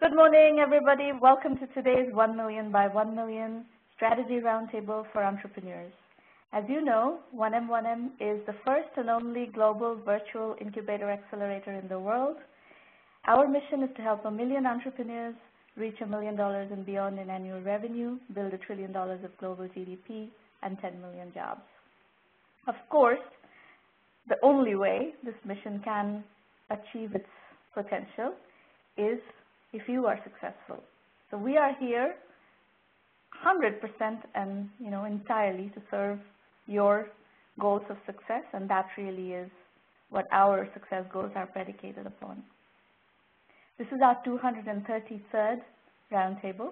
Good morning, everybody. Welcome to today's 1 Million by 1 Million Strategy Roundtable for Entrepreneurs. As you know, 1M1M is the first and only global virtual incubator accelerator in the world. Our mission is to help 1 million entrepreneurs reach $1 million and beyond in annual revenue, build $1 trillion of global GDP, and 10 million jobs. Of course, the only way this mission can achieve its potential is if you are successful. So we are here 100% and entirely to serve your goals of success, and that really is what our success goals are predicated upon. This is our 233rd roundtable.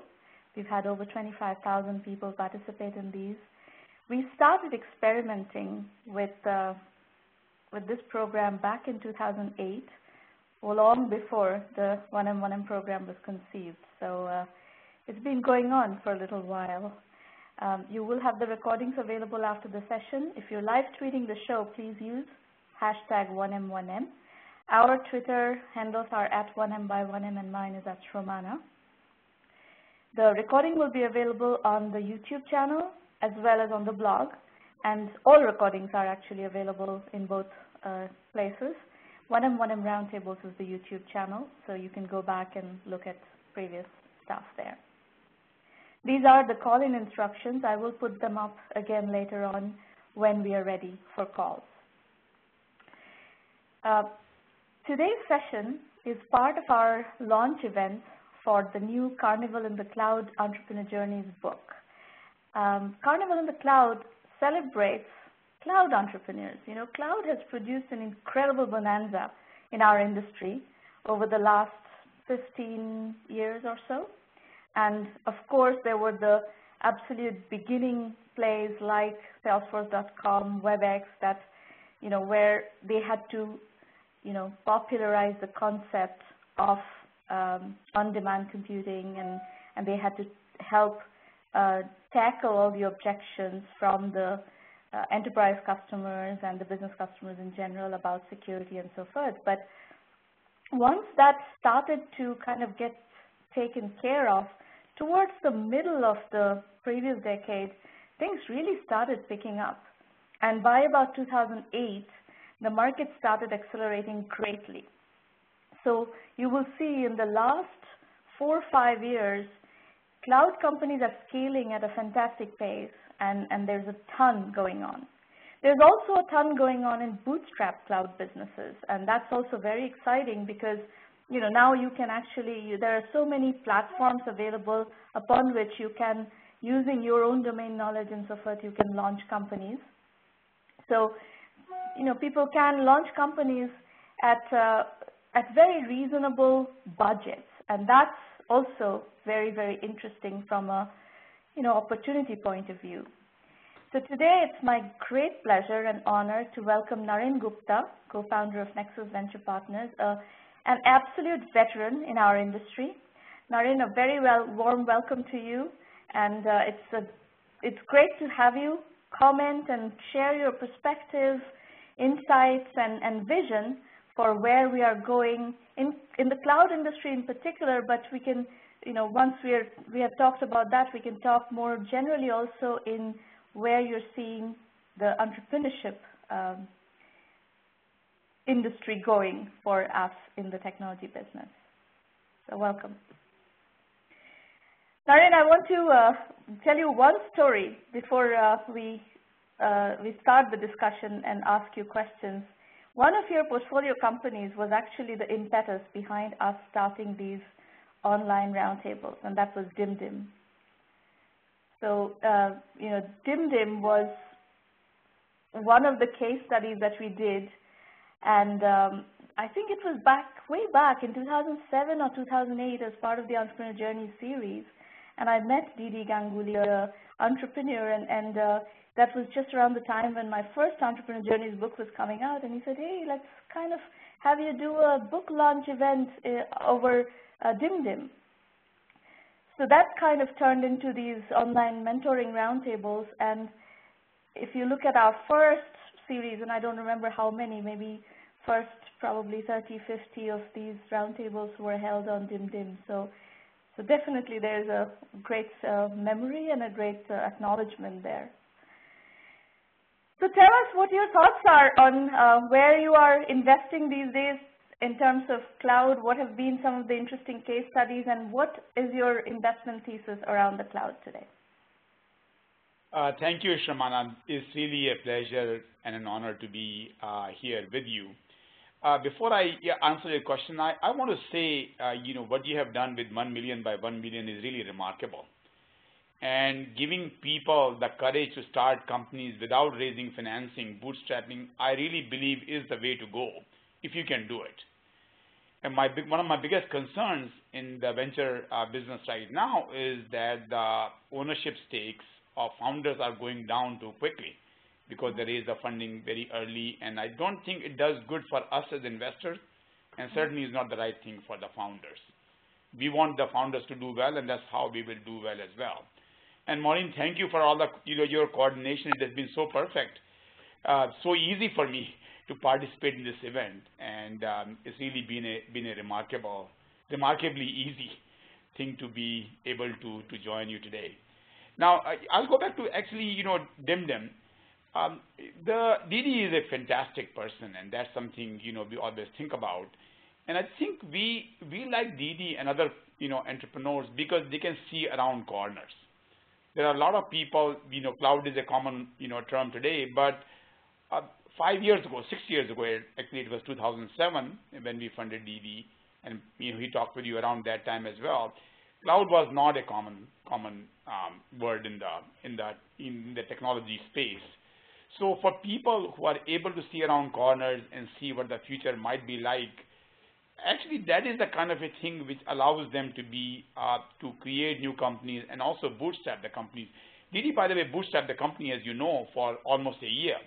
We've had over 25,000 people participate in these. We started experimenting with this program back in 2008, long before the 1M1M program was conceived. So it's been going on for a little while. You will have the recordings available after the session. If you're live tweeting the show, please use hashtag 1M1M. Our Twitter handles are at 1M by 1M, and mine is at Shromana. The recording will be available on the YouTube channel as well as on the blog, and all recordings are actually available in both places. 1M1M Roundtables is the YouTube channel, so you can go back and look at previous stuff there. These are the call-in instructions. I will put them up again later on when we are ready for calls. Today's session is part of our launch event for the new Carnival in the Cloud Entrepreneur Journeys book. Carnival in the Cloud celebrates cloud entrepreneurs. Cloud has produced an incredible bonanza in our industry over the last 15 years or so. And of course, there were the absolute beginning plays like Salesforce.com, WebEx, that, where they had to, popularize the concept of on-demand computing, and they had to help tackle all the objections from the enterprise customers and the business customers in general about security and so forth. But once that started to kind of get taken care of, towards the middle of the previous decade, things really started picking up. And by about 2008, the market started accelerating greatly. So you will see in the last 4 or 5 years, cloud companies are scaling at a fantastic pace, and there's a ton going on. There's also a ton going on in bootstrapped cloud businesses, and that's also very exciting because now you can actually, there are so many platforms available upon which you can, using your own domain knowledge and so forth, you can launch companies. So, people can launch companies at very reasonable budgets, and that's also very, very interesting from a opportunity point of view. So today it's my great pleasure and honor to welcome Naren Gupta, co-founder of Nexus Venture Partners, an absolute veteran in our industry. Naren, a very warm welcome to you, and it's great to have you comment and share your perspective, insights, and vision for where we are going in the cloud industry in particular, but we can, once we have talked about that, we can talk more generally also in where you're seeing the entrepreneurship industry going for us in the technology business. So welcome. Naren, I want to tell you one story before we start the discussion and ask you questions. One of your portfolio companies was actually the impetus behind us starting these online roundtables, and that was DimDim. So, DimDim was one of the case studies that we did, and I think it was way back in 2007 or 2008 as part of the Entrepreneur Journey series, and I met DD Ganguly, an entrepreneur, and that was just around the time when my first Entrepreneur Journeys book was coming out, and he said, hey, let's kind of have you do a book launch event over DimDim. So that kind of turned into these online mentoring roundtables, and if you look at our first series, and I don't remember how many, maybe first probably 30, 50 of these roundtables were held on DimDim. So definitely there's a great memory and a great acknowledgement there. So tell us what your thoughts are on where you are investing these days in terms of cloud. What have been some of the interesting case studies, and what is your investment thesis around the cloud today? Thank you, Shramana. It's really a pleasure and an honor to be here with you. Before I answer your question, I want to say, what you have done with 1 million by 1 million is really remarkable. And giving people the courage to start companies without raising financing, bootstrapping, I really believe is the way to go if you can do it. And one of my biggest concerns in the venture business right now is that the ownership stakes of founders are going down too quickly because they raise the funding very early, and I don't think it does good for us as investors, and certainly is not the right thing for the founders. We want the founders to do well, and that's how we will do well as well. And Maureen, thank you for all the your coordination. It has been so perfect, so easy for me to participate in this event, and it's really been a remarkably easy thing to be able to join you today. Now I'll go back to actually DimDim. The DD is a fantastic person, and that's something we always think about. And I think we like DD and other entrepreneurs because they can see around corners. There are a lot of people, cloud is a common term today, but 5 years ago, 6 years ago, actually it was 2007 when we funded DD, and he talked with you around that time as well. Cloud was not a common word in the technology space. So for people who are able to see around corners and see what the future might be like, actually that is the kind of a thing which allows them to create new companies and also bootstrap the companies. DD, by the way, bootstrapped the company, as you know, for almost a year.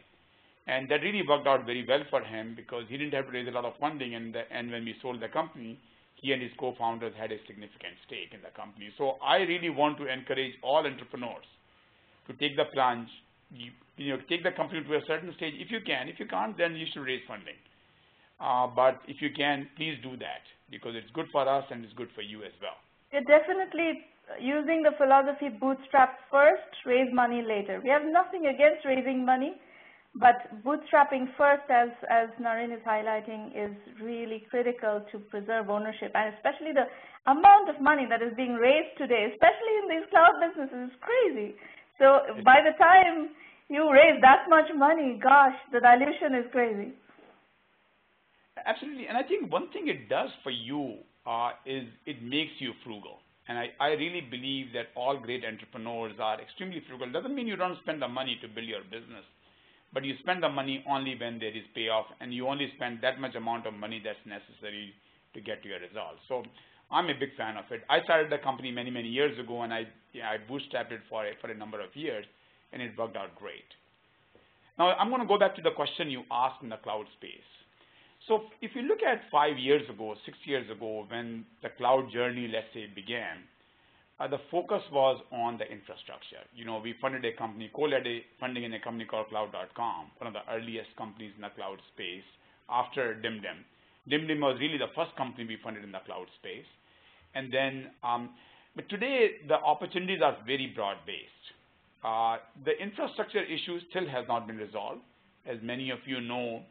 And that really worked out very well for him because he didn't have to raise a lot of funding, and when we sold the company, he and his co-founders had a significant stake in the company. So I really want to encourage all entrepreneurs to take the plunge, take the company to a certain stage if you can. If you can't, then you should raise funding. But if you can, please do that because it's good for us and it's good for you as well. We're definitely using the philosophy bootstrap first, raise money later. We have nothing against raising money, but bootstrapping first, as Naren is highlighting, is really critical to preserve ownership, and especially the amount of money that is being raised today, especially in these cloud businesses, is crazy. So by the time you raise that much money, gosh, the dilution is crazy. Absolutely, and I think one thing it does for you is it makes you frugal. And I really believe that all great entrepreneurs are extremely frugal. It doesn't mean you don't spend the money to build your business, but you spend the money only when there is payoff, and you only spend that much amount of money that's necessary to get to your results. So I'm a big fan of it. I started the company many, many years ago, and I bootstrapped it for a number of years, and it worked out great. Now I'm going to go back to the question you asked in the cloud space. So if you look at 5 years ago, 6 years ago, when the cloud journey, let's say, began, the focus was on the infrastructure. We funded a company, co-led funding in a company called Cloud.com, one of the earliest companies in the cloud space after DimDim. DimDim was really the first company we funded in the cloud space. And then, but today the opportunities are very broad-based. The infrastructure issue still has not been resolved. As many of you know,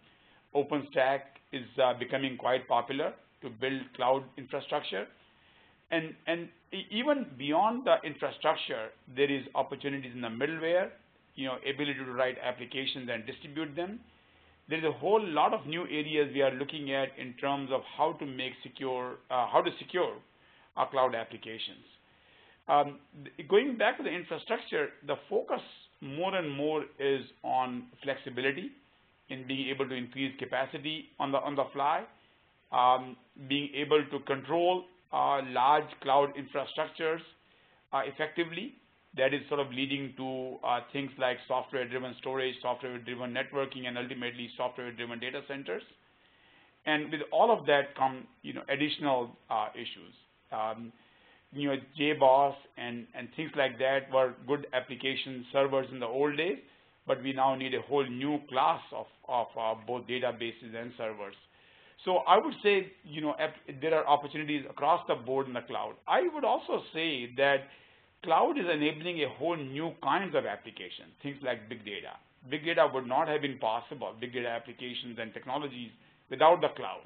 OpenStack is becoming quite popular to build cloud infrastructure. And even beyond the infrastructure, there is opportunities in the middleware, ability to write applications and distribute them. There's a whole lot of new areas we are looking at in terms of how to secure our cloud applications. Going back to the infrastructure, the focus more and more is on flexibility in being able to increase capacity on the fly, being able to control large cloud infrastructures effectively. That is sort of leading to things like software-driven storage, software-driven networking, and ultimately software-driven data centers. And with all of that come, additional issues. JBoss and things like that were good application servers in the old days, but we now need a whole new class of both databases and servers. So I would say, there are opportunities across the board in the cloud. I would also say that cloud is enabling a whole new kinds of applications, things like big data. Big data would not have been possible, big data applications and technologies, without the cloud.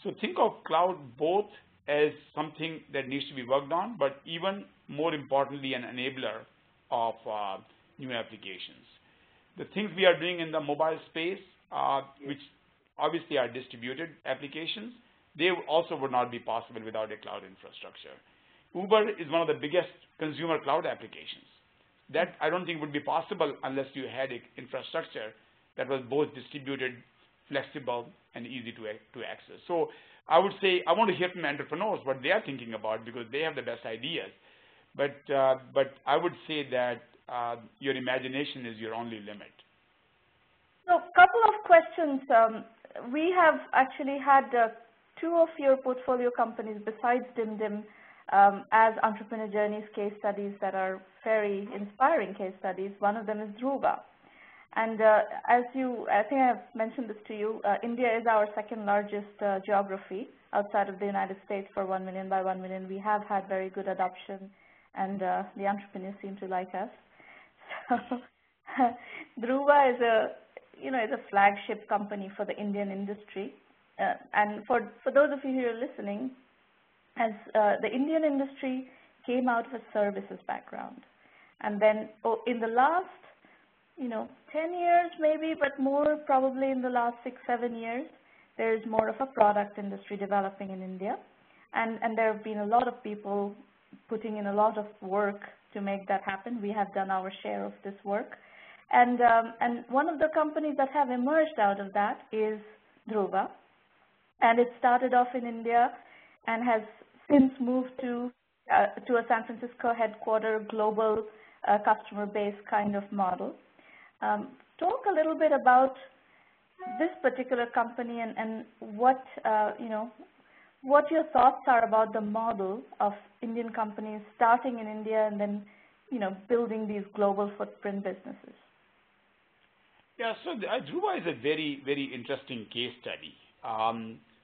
So think of cloud both as something that needs to be worked on, but even more importantly, an enabler of new applications. The things we are doing in the mobile space, which obviously are distributed applications, they also would not be possible without a cloud infrastructure. Uber is one of the biggest consumer cloud applications. That I don't think would be possible unless you had an infrastructure that was both distributed, flexible, and easy to access. So I would say I want to hear from entrepreneurs what they are thinking about, because they have the best ideas. But I would say that your imagination is your only limit. So a couple of questions. We have actually had two of your portfolio companies besides DimDim as entrepreneur journeys case studies that are very inspiring case studies. One of them is Druva. And I think I've mentioned this to you, India is our second largest geography outside of the United States for 1 million by 1 million. We have had very good adoption, and the entrepreneurs seem to like us. So Druva is a flagship company for the Indian industry. And for those of you who are listening, as the Indian industry came out of a services background. And then in the last 10 years maybe, but more probably in the last 6-7 years, there is more of a product industry developing in India. And there have been a lot of people putting in a lot of work to make that happen. We have done our share of this work. And one of the companies that have emerged out of that is Druva. And it started off in India and has since moved to a San Francisco headquarter global customer base kind of model. Talk a little bit about this particular company and what your thoughts are about the model of Indian companies starting in India and then building these global footprint businesses. Yeah, so Druva is a very, very interesting case study.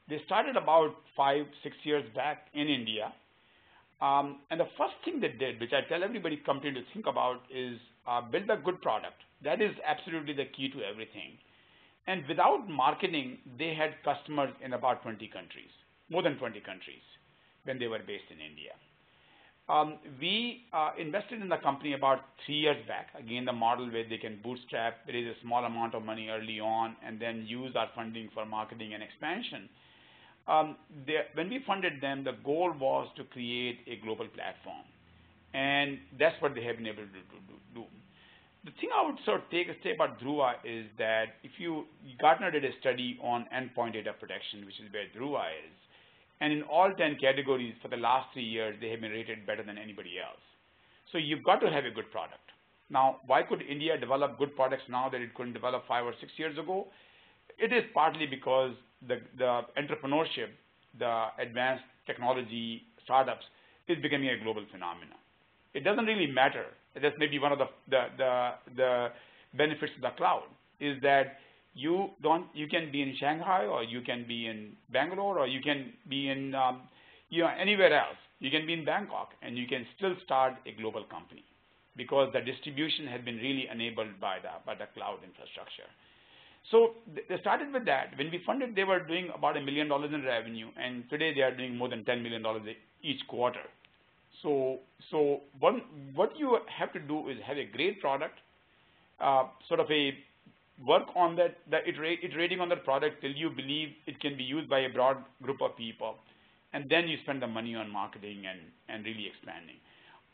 They started about 5-6 years back in India. And the first thing they did, which I tell everybody company to think about, is build a good product. That is absolutely the key to everything. And without marketing, they had customers in about 20 countries, more than 20 countries, when they were based in India. We invested in the company about 3 years back. Again, the model where they can bootstrap, raise a small amount of money early on, and then use our funding for marketing and expansion. When we funded them, the goal was to create a global platform. And that's what they have been able to do. The thing I would sort of say about Druva is that Gartner did a study on endpoint data protection, which is where Druva is. And in all 10 categories for the last 3 years, they have been rated better than anybody else. So you've got to have a good product. Now, why could India develop good products now that it couldn't develop 5 or 6 years ago? It is partly because the entrepreneurship, the advanced technology startups is becoming a global phenomenon. It doesn't really matter. That's maybe one of the benefits of the cloud, is that you can be in Shanghai, or you can be in Bangalore, or you can be in anywhere else. You can be in Bangkok, and you can still start a global company because the distribution has been really enabled by the cloud infrastructure. So they started with that. When we funded, they were doing about $1 million in revenue, and today they are doing more than $10 million each quarter. So what you have to do is have a great product, work on that, iterating on that product till you believe it can be used by a broad group of people, and then you spend the money on marketing and really expanding.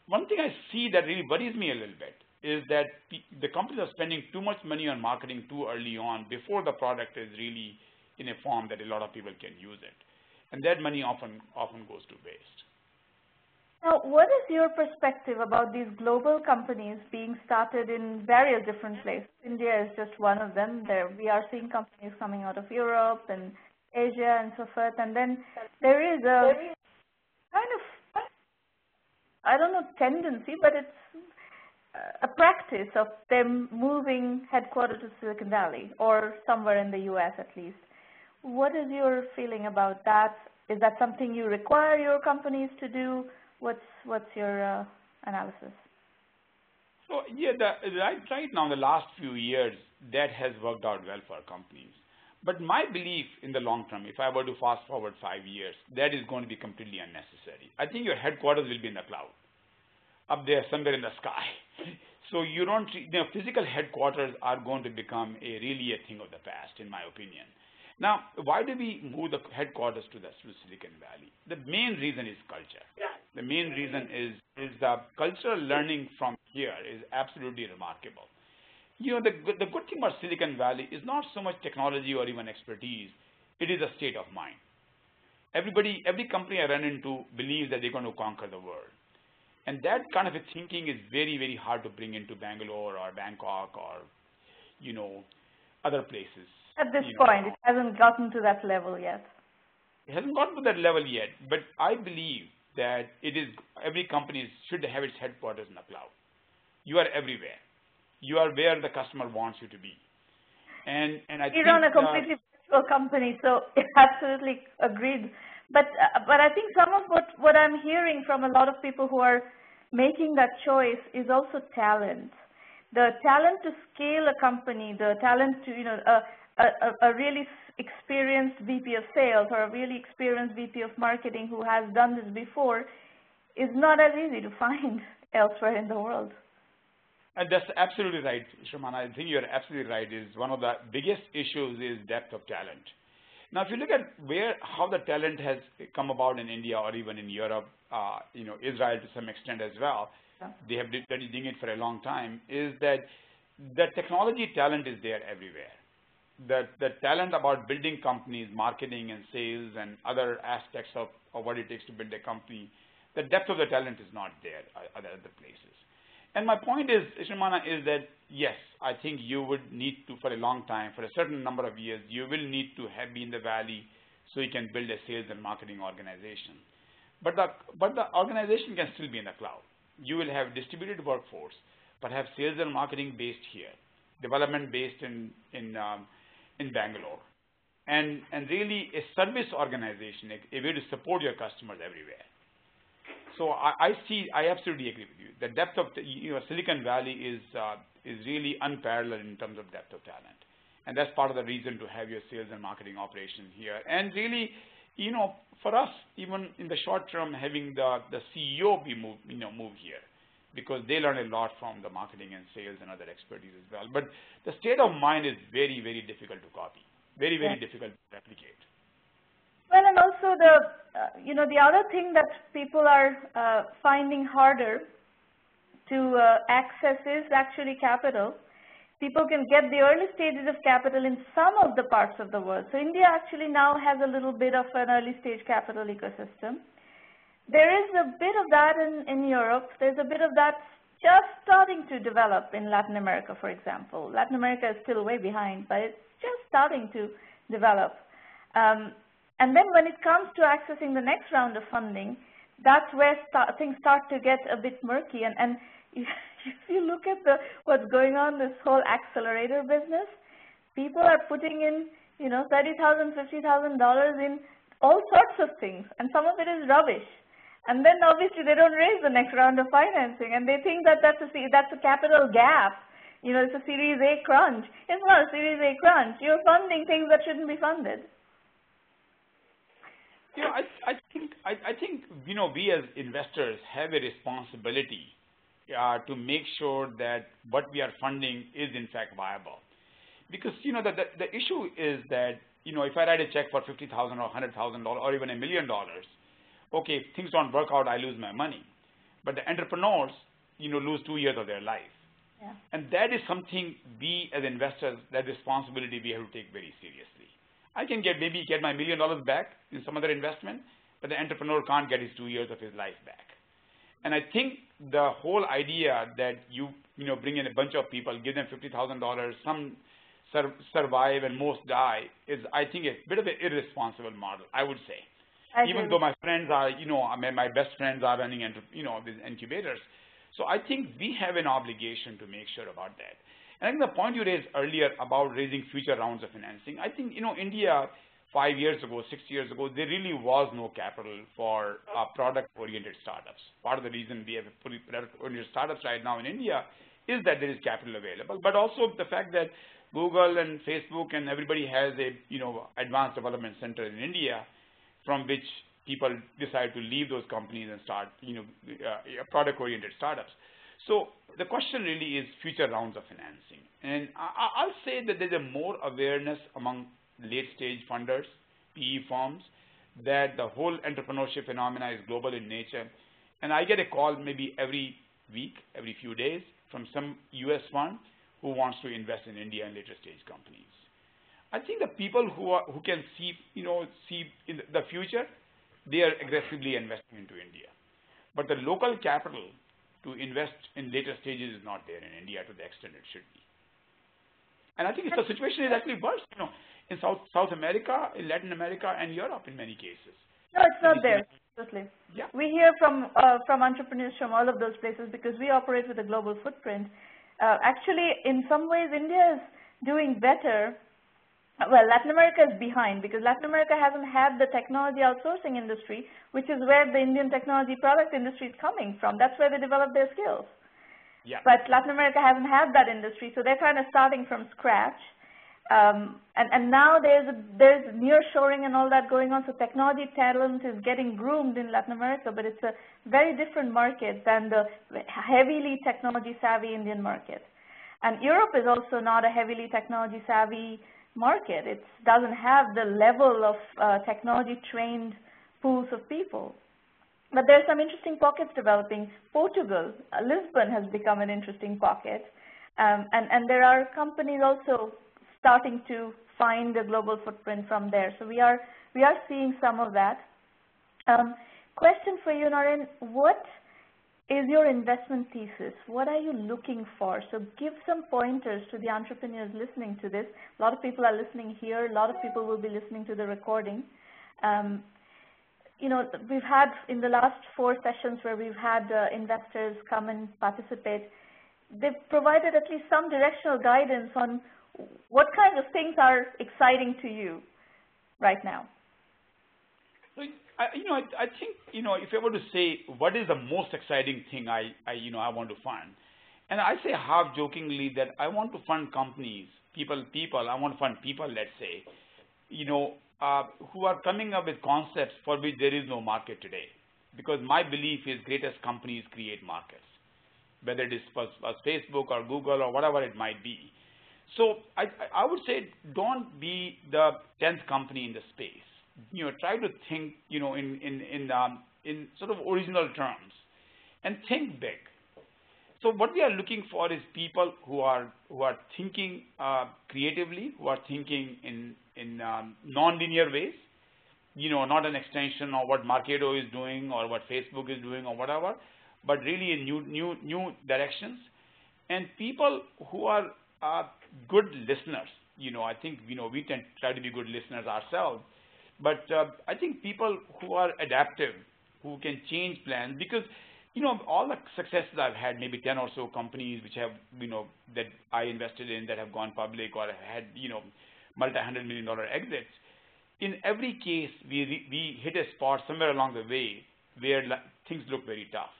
One thing I see that really worries me a little bit is that the companies are spending too much money on marketing too early on before the product is really in a form that a lot of people can use it. And that money often goes to waste. Now, what is your perspective about these global companies being started in various different places? India is just one of them. We are seeing companies coming out of Europe and Asia and so forth. And then there is a kind of, I don't know, tendency, but it's a practice of them moving headquarters to Silicon Valley or somewhere in the US at least. What is your feeling about that? Is that something you require your companies to do? What's your analysis? So yeah, right now in the last few years, that has worked out well for companies. But my belief in the long term, if I were to fast forward 5 years, that is going to be completely unnecessary. I think your headquarters will be in the cloud, up there somewhere in the sky. So you don't, physical headquarters are going to become really a thing of the past, in my opinion. Now, why do we move the headquarters to Silicon Valley? The main reason is culture. The main reason is the cultural learning from here is absolutely remarkable. The good thing about Silicon Valley is not so much technology or even expertise. It is a state of mind. Every company I run into believes that they're going to conquer the world. And that kind of a thinking is very, very hard to bring into Bangalore or Bangkok or, other places. At this point, it hasn't gotten to that level yet. It hasn't gotten to that level yet, but I believe that every company should have its headquarters in the cloud. You are everywhere. You are where the customer wants you to be. And I think you run a completely virtual company, so absolutely agreed. But I think some of what I'm hearing from a lot of people who are making that choice is also talent. The talent to scale a company, the talent to, a really experienced VP of sales or a really experienced VP of marketing who has done this before is not as easy to find elsewhere in the world. And that's absolutely right, Shraman. I think you're absolutely right. Is one of the biggest issues is depth of talent. Now, if you look at how the talent has come about in India or even in Europe, Israel to some extent as well, they have been doing it for a long time, is that the technology talent is there everywhere. The talent about building companies, marketing and sales and other aspects of what it takes to build a company, the depth of the talent is not there at other places. And my point is, Shramana, is that yes, I think you would need to, for a long time, for a certain number of years, you will need to be in the valley so you can build a sales and marketing organization. But the organization can still be in the cloud. You will have distributed workforce, but have sales and marketing based here, development based in Bangalore, and really a service organization, a way to support your customers everywhere. So I absolutely agree with you. The depth of Silicon Valley is really unparalleled in terms of depth of talent, and that's part of the reason to have your sales and marketing operation here. And really, for us, even in the short term, having the CEO move here, because they learn a lot from the marketing and sales and other expertise as well. But the state of mind is very, very difficult to copy, very, very difficult to replicate. Well, and also the other thing that people are finding harder to access is actually capital. People can get the early stages of capital in some of the parts of the world. So India actually now has a little bit of an early stage capital ecosystem. There is a bit of that in Europe. There's a bit of that just starting to develop in Latin America, for example. Latin America is still way behind, but it's just starting to develop. And then when it comes to accessing the next round of funding, that's where things start to get a bit murky. And if you look at what's going on, this whole accelerator business, people are putting in, $30,000, $50,000 in all sorts of things, and some of it is rubbish. And then obviously they don't raise the next round of financing, and they think that that's a capital gap. It's a Series A crunch. It's not a Series A crunch. You're funding things that shouldn't be funded. I think we as investors have a responsibility to make sure that what we are funding is in fact viable, because the issue is that if I write a check for $50,000 or $100,000 or even $1 million, okay, if things don't work out, I lose my money, but the entrepreneurs lose 2 years of their life, and that is something we as investors, that responsibility we have to take very seriously. I can maybe get my $1 million back in some other investment, but the entrepreneur can't get his 2 years of his life back. And I think the whole idea that you bring in a bunch of people, give them $50,000, some survive and most die, is I think a bit of an irresponsible model, I would say. Even though my friends are, my best friends are running these incubators. So I think we have an obligation to make sure about that. And I think the point you raised earlier about raising future rounds of financing, I think, India, 5 years ago, 6 years ago, there really was no capital for product-oriented startups. Part of the reason we have fully product-oriented startups right now in India is that there is capital available, but also the fact that Google and Facebook and everybody has a advanced development center in India, from which people decide to leave those companies and start product-oriented startups. So the question really is future rounds of financing, and I'll say that there's a more awareness among late-stage funders, PE firms, that the whole entrepreneurship phenomena is global in nature. And I get a call maybe every week, every few days, from some US fund who wants to invest in India and later-stage companies. I think the people who can see in the future, they are aggressively investing into India. But the local capital to invest in later stages is not there in India to the extent it should be. And I think the situation is actually worse, in South America, in Latin America, and Europe in many cases. No, it's not there. Absolutely. Yeah. We hear from entrepreneurs from all of those places because we operate with a global footprint. Actually, in some ways, India is doing better. Well, Latin America is behind because Latin America hasn't had the technology outsourcing industry, which is where the Indian technology product industry is coming from. That's where they develop their skills. Yeah. But Latin America hasn't had that industry, so they're kind of starting from scratch. And now there's nearshoring and all that going on, so technology talent is getting groomed in Latin America, but it's a very different market than the heavily technology savvy Indian market. And Europe is also not a heavily technology savvy market. It doesn't have the level of technology trained pools of people. But there's some interesting pockets developing. Portugal, Lisbon has become an interesting pocket. And there are companies also starting to find a global footprint from there. So we are seeing some of that. Question for you, Naren, what is your investment thesis? What are you looking for? So give some pointers to the entrepreneurs listening to this. A lot of people are listening here. A lot of people will be listening to the recording. We've had in the last 4 sessions where we've had investors come and participate, they've provided at least some directional guidance on what kinds of things are exciting to you right now. I think, if I were to say what is the most exciting thing I want to fund, and I say half jokingly that I want to fund companies, people, I want to fund people, let's say, who are coming up with concepts for which there is no market today. Because my belief is greatest companies create markets, whether it is for Facebook or Google or whatever it might be. So I would say don't be the 10th company in the space. Try to think, in sort of original terms, and think big. So what we are looking for is people who are thinking creatively, who are thinking in non-linear ways. Not an extension of what MEDKO is doing or what Facebook is doing or whatever, but really in new directions. And people who are good listeners. I think we try to be good listeners ourselves. But I think people who are adaptive, who can change plans, because all the successes I've had, maybe 10 or so companies which have that I invested in that have gone public or had multi-$100 million exits. In every case, we hit a spot somewhere along the way where things look very tough,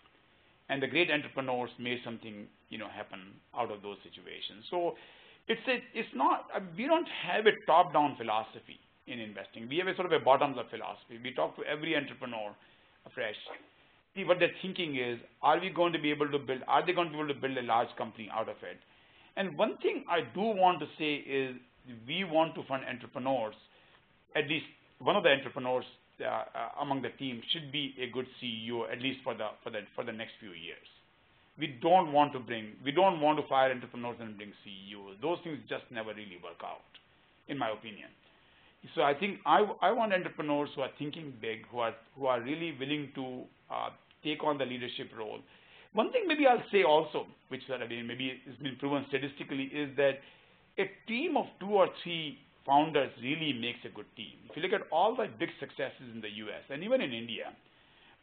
and the great entrepreneurs made something happen out of those situations. So it's not we don't have a top-down philosophy in investing. We have a sort of a bottoms-up philosophy. We talk to every entrepreneur afresh. See what their thinking is. Are they going to be able to build a large company out of it? And one thing I do want to say is we want to fund entrepreneurs. At least one of the entrepreneurs among the team should be a good CEO, at least for the next few years. We don't want to fire entrepreneurs and bring CEOs. Those things just never really work out, in my opinion. So I think I want entrepreneurs who are thinking big, who are really willing to take on the leadership role. One thing maybe I'll say also, which maybe has been proven statistically, is that a team of 2 or 3 founders really makes a good team. If you look at all the big successes in the US and even in India,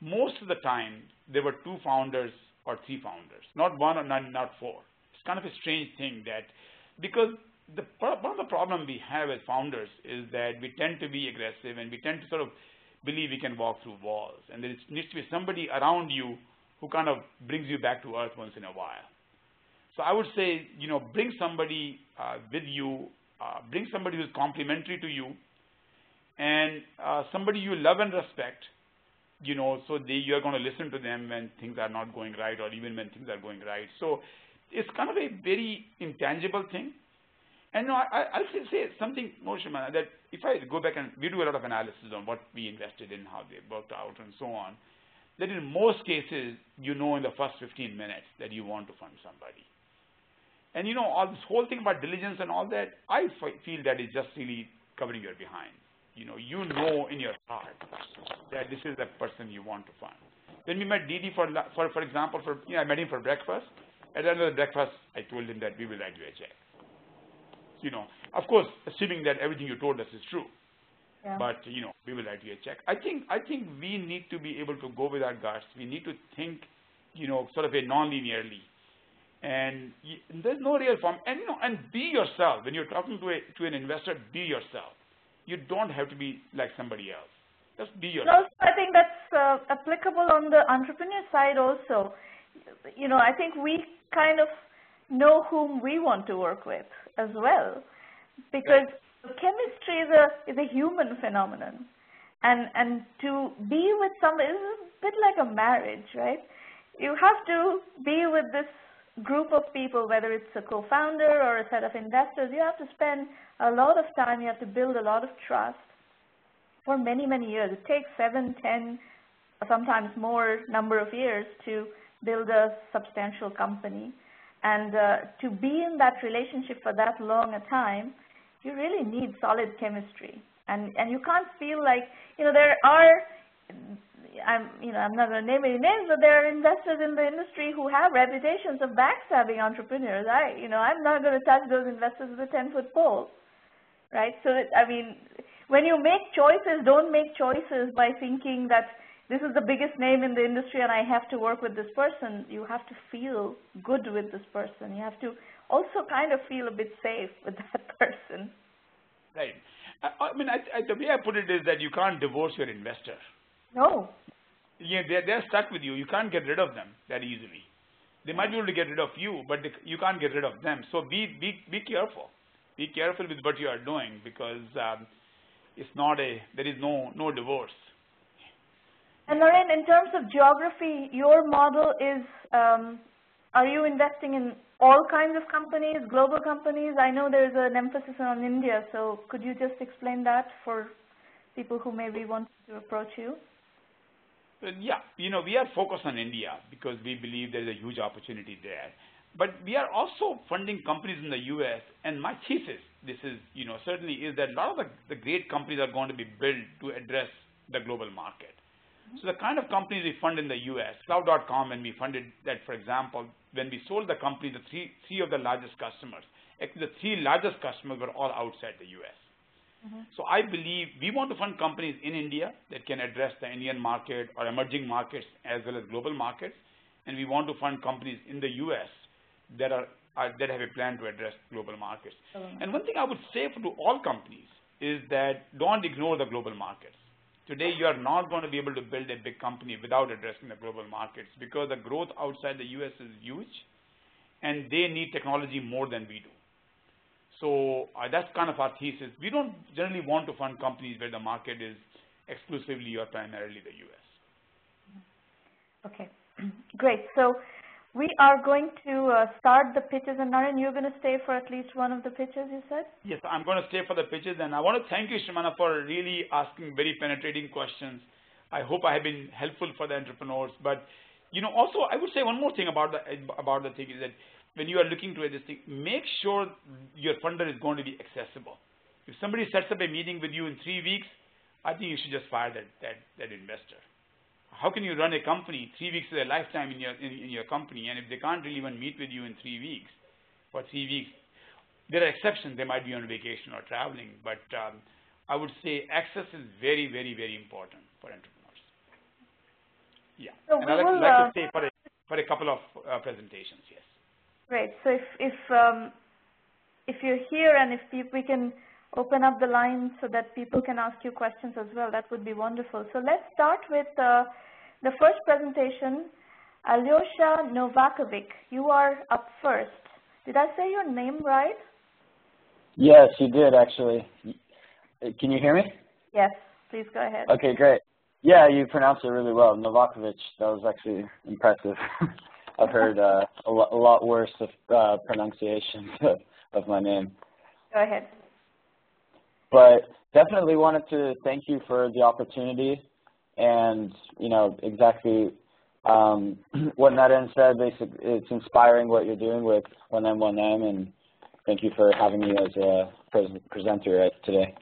most of the time there were 2 founders or 3 founders, not 1 or not 4. It's kind of a strange thing that because one of the problems we have as founders is that we tend to be aggressive and we tend to sort of believe we can walk through walls. And there needs to be somebody around you who kind of brings you back to earth once in a while. So I would say, bring somebody with you, bring somebody who's complementary to you, and somebody you love and respect, so you're going to listen to them when things are not going right or even when things are going right. So it's kind of a very intangible thing. And I'll say something more, Shimana, that if I go back and we do a lot of analysis on what we invested in, how they worked out, and so on, that in most cases, in the first 15 minutes that you want to fund somebody. And, all this whole thing about diligence and all that, I feel that is just really covering your behind. You know in your heart that this is the person you want to fund. When we met DD, for example, I met him for breakfast. At the end of the breakfast, I told him that we will write you a check. Of course, assuming that everything you told us is true. Yeah. But, we will write you a check. I think we need to be able to go with our guts. We need to think, sort of a non-linearly. And there's no real form. And, and be yourself. When you're talking to an investor, be yourself. You don't have to be like somebody else. Just be yourself. Also, I think that's applicable on the entrepreneur side also. I think we kind of know whom we want to work with as well, because chemistry is a human phenomenon, and to be with somebody is a bit like a marriage, right? You have to be with this group of people, whether it's a co-founder or a set of investors. You have to spend a lot of time. You have to build a lot of trust for many, many years. It takes 7, 10, sometimes more number of years to build a substantial company. And to be in that relationship for that long a time, you really need solid chemistry. And you can't feel like, there are, I'm not going to name any names, but there are investors in the industry who have reputations of backstabbing entrepreneurs. I'm not going to touch those investors with a 10-foot pole, right? So, when you make choices, don't make choices by thinking that this is the biggest name in the industry and I have to work with this person. You have to feel good with this person. You have to also kind of feel a bit safe with that person. Right. The way I put it is that you can't divorce your investor. No. Yeah, they're stuck with you. You can't get rid of them that easily. They might be able to get rid of you, but you can't get rid of them. So be careful. Be careful with what you are doing, because there is no divorce. And Naren, in terms of geography, your model is, are you investing in all kinds of companies, global companies? I know there's an emphasis on India, so could you just explain that for people who maybe want to approach you? Yeah, we are focused on India because we believe there's a huge opportunity there. But we are also funding companies in the U.S., and my thesis, this is, certainly is that a lot of the great companies are going to be built to address the global market. So the kind of companies we fund in the U.S., Cloud.com, and we funded that, for example, when we sold the company, the three of the largest customers, actually the 3 largest customers were all outside the U.S. So I believe we want to fund companies in India that can address the Indian market or emerging markets as well as global markets, and we want to fund companies in the U.S. that have a plan to address global markets. And one thing I would say to all companies is that don't ignore the global markets. Today, you are not going to be able to build a big company without addressing the global markets, because the growth outside the U.S. is huge, and they need technology more than we do. So that's kind of our thesis. We don't generally want to fund companies where the market is exclusively or primarily the U.S. Okay, great. So we are going to start the pitches, and Naren, you're going to stay for at least one of the pitches, you said? Yes, I'm going to stay for the pitches, and I want to thank you, Shimana, for really asking very penetrating questions. I hope I have been helpful for the entrepreneurs. But also I would say one more thing about the thing is that when you are looking to this thing, make sure your funder is going to be accessible. If somebody sets up a meeting with you in 3 weeks, I think you should just fire that investor. How can you run a company? 3 weeks is a lifetime in your company, and if they can't really even meet with you in 3 weeks, for 3 weeks, there are exceptions. They might be on vacation or traveling, but I would say access is very, very, very important for entrepreneurs. Yeah, so and I'd like to stay for a couple of presentations. Yes. Great. So if you're here and if we can open up the line so that people can ask you questions as well, that would be wonderful. So let's start with the first presentation. Alyosha Novakovic, you are up first. Did I say your name right? Yes, you did actually. Can you hear me? Yes, please go ahead. Okay, great. Yeah, you pronounced it really well. Novakovic, that was actually impressive. I've heard a lot worse of pronunciation of my name. Go ahead. But definitely wanted to thank you for the opportunity, and exactly what Naren said. Basically, it's inspiring what you're doing with 1M1M, and thank you for having me as a presenter today.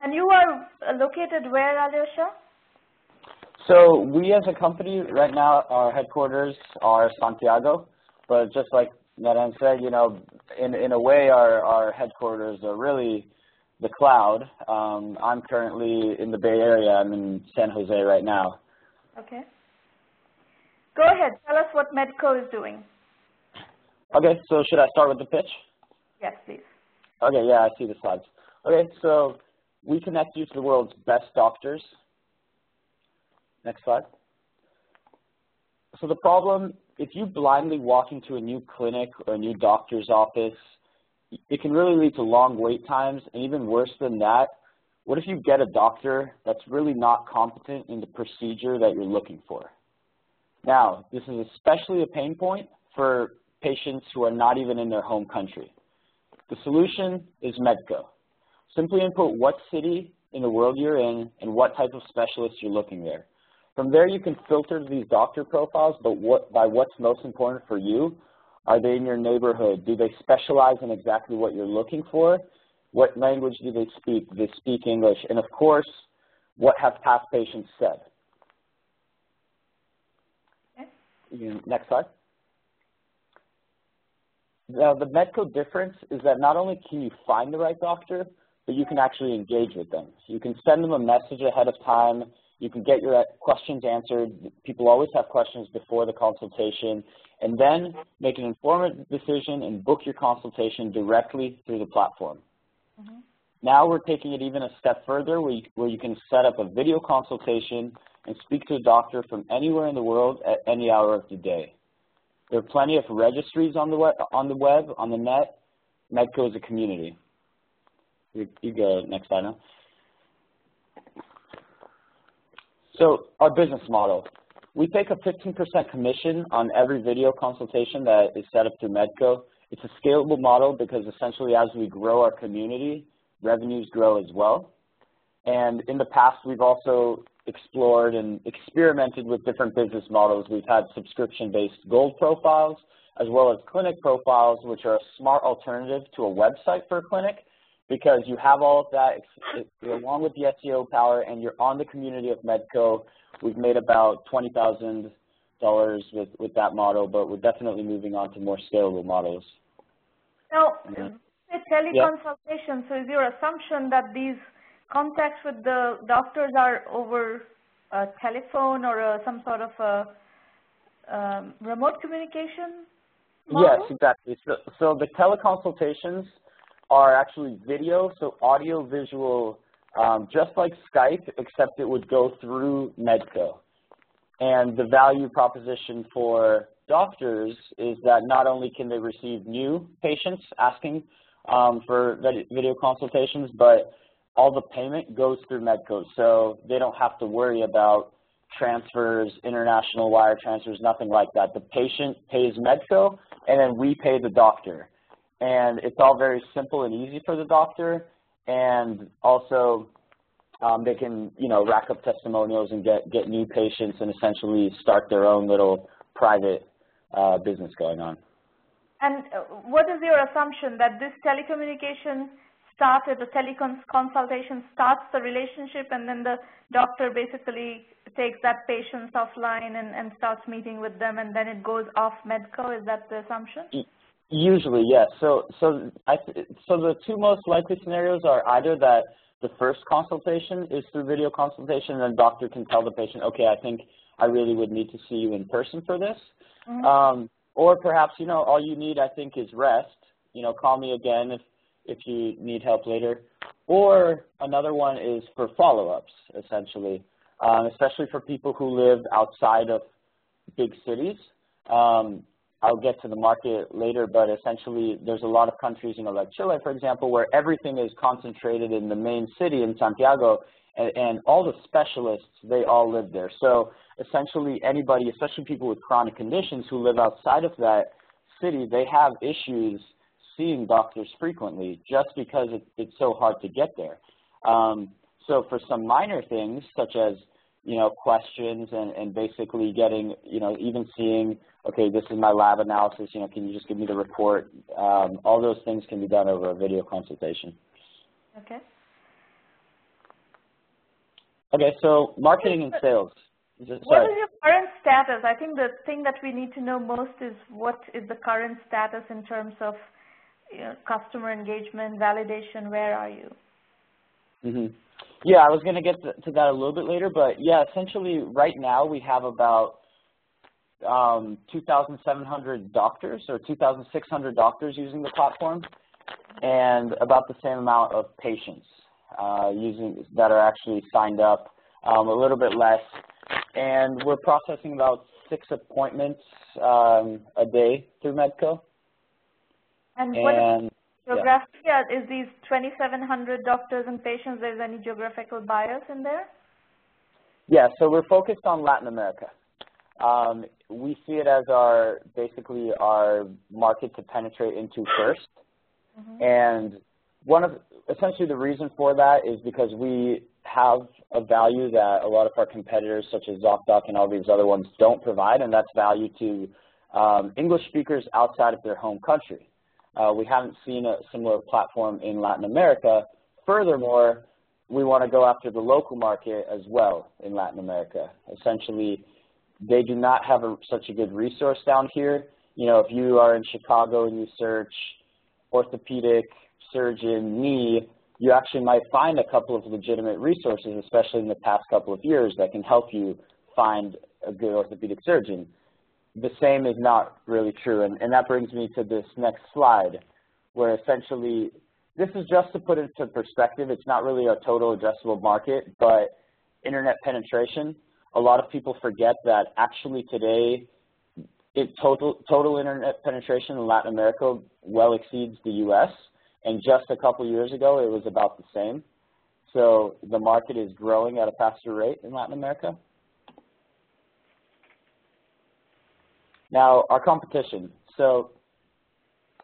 And you are located where, Alyosha? So we as a company right now, our headquarters are Santiago, but just like Naren said, in a way our headquarters are really the cloud. I'm currently in the Bay Area. I'm in San Jose right now. Okay. Go ahead. Tell us what MEDKO is doing. Okay, so should I start with the pitch? Yes, please. Okay, yeah, I see the slides. Okay, so we connect you to the world's best doctors. Next slide. So the problem, if you blindly walk into a new clinic or a new doctor's office, it can really lead to long wait times, and even worse than that, what if you get a doctor that's really not competent in the procedure that you're looking for? Now, this is especially a pain point for patients who are not even in their home country. The solution is MEDKO. Simply input what city in the world you're in and what type of specialist you're looking there. From there, you can filter these doctor profiles by what's most important for you. Are they in your neighborhood? Do they specialize in exactly what you're looking for? What language do they speak? Do they speak English? And of course, what have past patients said? Okay. Next slide. Now, the MEDKO difference is that not only can you find the right doctor, but you can actually engage with them. You can send them a message ahead of time. You can get your questions answered. People always have questions before the consultation, and then make an informed decision and book your consultation directly through the platform. Mm-hmm. Now we're taking it even a step further where you can set up a video consultation and speak to a doctor from anywhere in the world at any hour of the day. There are plenty of registries on the web, on the net. MEDKO is a community. You go next slide now. So our business model. We take a 15% commission on every video consultation that is set up through MEDKO. It's a scalable model because essentially as we grow our community, revenues grow as well. And in the past, we've also explored and experimented with different business models. We've had subscription-based gold profiles, as well as clinic profiles, which are a smart alternative to a website for a clinic, because you have all of that along with the SEO power, and you're on the community of MEDKO. We've made about $20,000 with that model, but we're definitely moving on to more scalable models. Now, teleconsultation, so is your assumption that these contacts with the doctors are over a telephone or some sort of a remote communication model? Yes, exactly. So the teleconsultations are actually video, so audio visual, just like Skype, except it would go through MEDKO. And the value proposition for doctors is that not only can they receive new patients asking for video consultations, but all the payment goes through MEDKO, so they don't have to worry about transfers, international wire transfers, nothing like that. The patient pays MEDKO, and then we pay the doctor. And it's all very simple and easy for the doctor, and also they can, rack up testimonials and get new patients and essentially start their own little private business going on. And what is your assumption that this telecommunication started, the teleconsultation starts the relationship, and then the doctor basically takes that patient offline and starts meeting with them, and then it goes off MEDKO? Is that the assumption? Usually, yes. So the two most likely scenarios are either that the first consultation is through video consultation, and the doctor can tell the patient, okay, I think I really would need to see you in person for this. Mm-hmm. Or perhaps, all you need, I think, is rest, call me again if you need help later. Or another one is for follow-ups, essentially, especially for people who live outside of big cities. I'll get to the market later, but essentially there's a lot of countries, like Chile, for example, where everything is concentrated in the main city in Santiago, and all the specialists, they all live there. So essentially anybody, especially people with chronic conditions who live outside of that city, they have issues seeing doctors frequently just because it's so hard to get there. So for some minor things, such as questions and basically getting, even seeing, okay, this is my lab analysis, can you just give me the report? All those things can be done over a video consultation. Okay. Okay, so marketing and sales. What is your current status? I think the thing that we need to know most is what is the current status in terms of customer engagement, validation. Where are you? Mm-hmm. Yeah, I was going to get to that a little bit later, but yeah, essentially right now we have about 2,700 doctors or 2,600 doctors using the platform, and about the same amount of patients that are actually signed up, a little bit less, and we're processing about 6 appointments a day through MEDKO. And what is geography? Yeah. Is these 2,700 doctors and patients, there's any geographical bias in there? Yeah, so we're focused on Latin America. We see it as basically our market to penetrate into first. Mm-hmm. And essentially the reason for that is because we have a value that a lot of our competitors, such as ZocDoc and all these other ones, don't provide, and that's value to English speakers outside of their home country. We haven't seen a similar platform in Latin America. Furthermore, we want to go after the local market as well in Latin America. Essentially, they do not have such a good resource down here. If you are in Chicago and you search orthopedic surgeon knee, you actually might find a couple of legitimate resources, especially in the past couple of years, that can help you find a good orthopedic surgeon. The same is not really true, and that brings me to this next slide, where essentially this is just to put it into perspective. It's not really a total addressable market, but internet penetration. A lot of people forget that actually today, total internet penetration in Latin America well exceeds the U.S., and just a couple years ago it was about the same. So the market is growing at a faster rate in Latin America. Now, our competition. So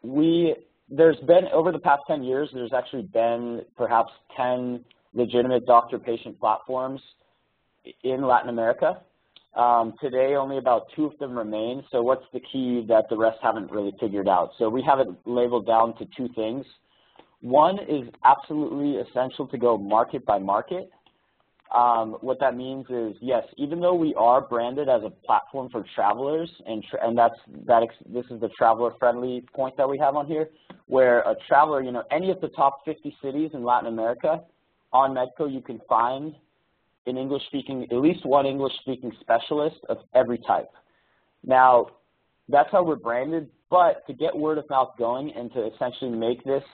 there's been, over the past 10 years, there's actually been perhaps 10 legitimate doctor-patient platforms in Latin America. Today, only about 2 of them remain. So what's the key that the rest haven't really figured out? So we have it labeled down to 2 things. One is absolutely essential to go market by market. What that means is, yes, even though we are branded as a platform for travelers, and this is the traveler-friendly point that we have on here, where a traveler, any of the top 50 cities in Latin America, on MEDKO you can find an English-speaking, at least one English-speaking specialist of every type. Now, that's how we're branded, but to get word of mouth going and to essentially make this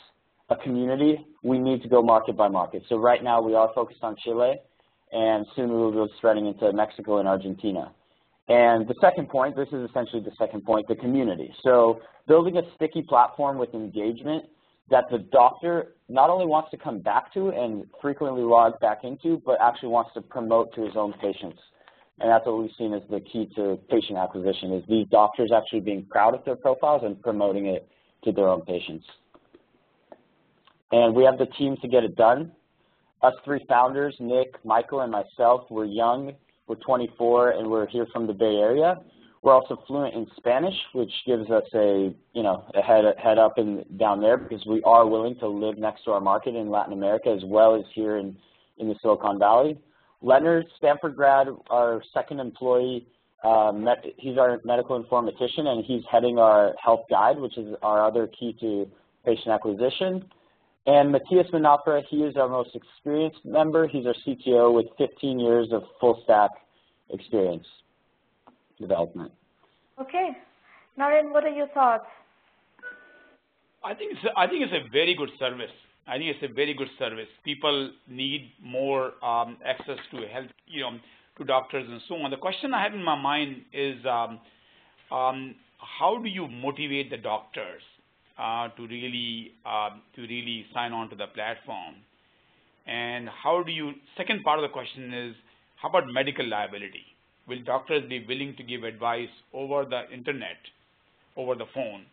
a community, we need to go market by market. So right now we are focused on Chile, and soon we will be spreading into Mexico and Argentina. And the second point, this is essentially the second point, the community. So building a sticky platform with engagement that the doctor not only wants to come back to and frequently log back into, but actually wants to promote to his own patients. And that's what we've seen as the key to patient acquisition, is these doctors actually being proud of their profiles and promoting it to their own patients. And we have the team to get it done. Us 3 founders, Nick, Michael, and myself, we're young, we're 24, and we're here from the Bay Area. We're also fluent in Spanish, which gives us a head up down there, because we are willing to live next to our market in Latin America as well as here in the Silicon Valley. Leonard, Stanford grad, our second employee, he's our medical informatician, and he's heading our health guide, which is our other key to patient acquisition. And Matthias Manapra, he is our most experienced member. He's our CTO with 15 years of full stack experience development. Okay. Naren, what are your thoughts? I think it's a very good service. I think it's a very good service. People need more access to health, to doctors and so on. The question I have in my mind is, how do you motivate the doctors to really sign on to the platform? And how do you? Second part of the question is, how about medical liability? Will doctors be willing to give advice over the internet, over the phone,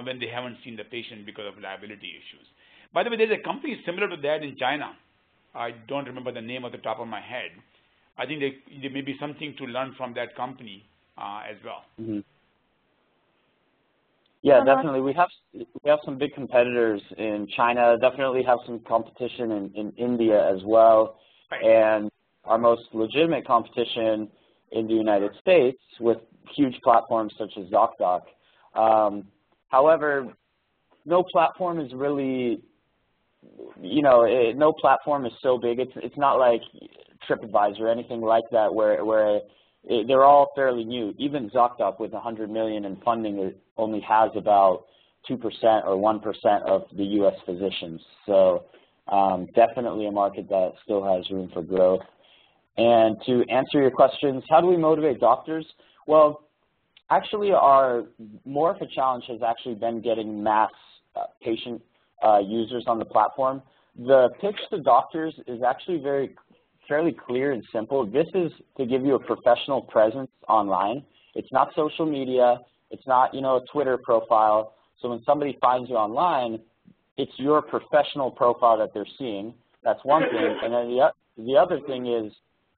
when they haven't seen the patient because of liability issues? By the way, there's a company similar to that in China. I don't remember the name at the top of my head. I think there may be something to learn from that company as well. Mm-hmm. Yeah, definitely. We have some big competitors in China. Definitely have some competition in India as well, right. And our most legitimate competition in the United States with huge platforms such as ZocDoc. However, no platform is really, no platform is so big. It's not like TripAdvisor or anything like that where they're all fairly new. Even ZocDoc with $100 million in funding, it only has about 2% or 1% of the U.S. physicians. So definitely a market that still has room for growth. And to answer your questions, how do we motivate doctors? Well, actually, more of a challenge has actually been getting mass patient users on the platform. The pitch to doctors is actually fairly clear and simple. This is to give you a professional presence online. It's not social media. It's not, a Twitter profile. So when somebody finds you online, it's your professional profile that they're seeing. That's one thing. And then the other thing is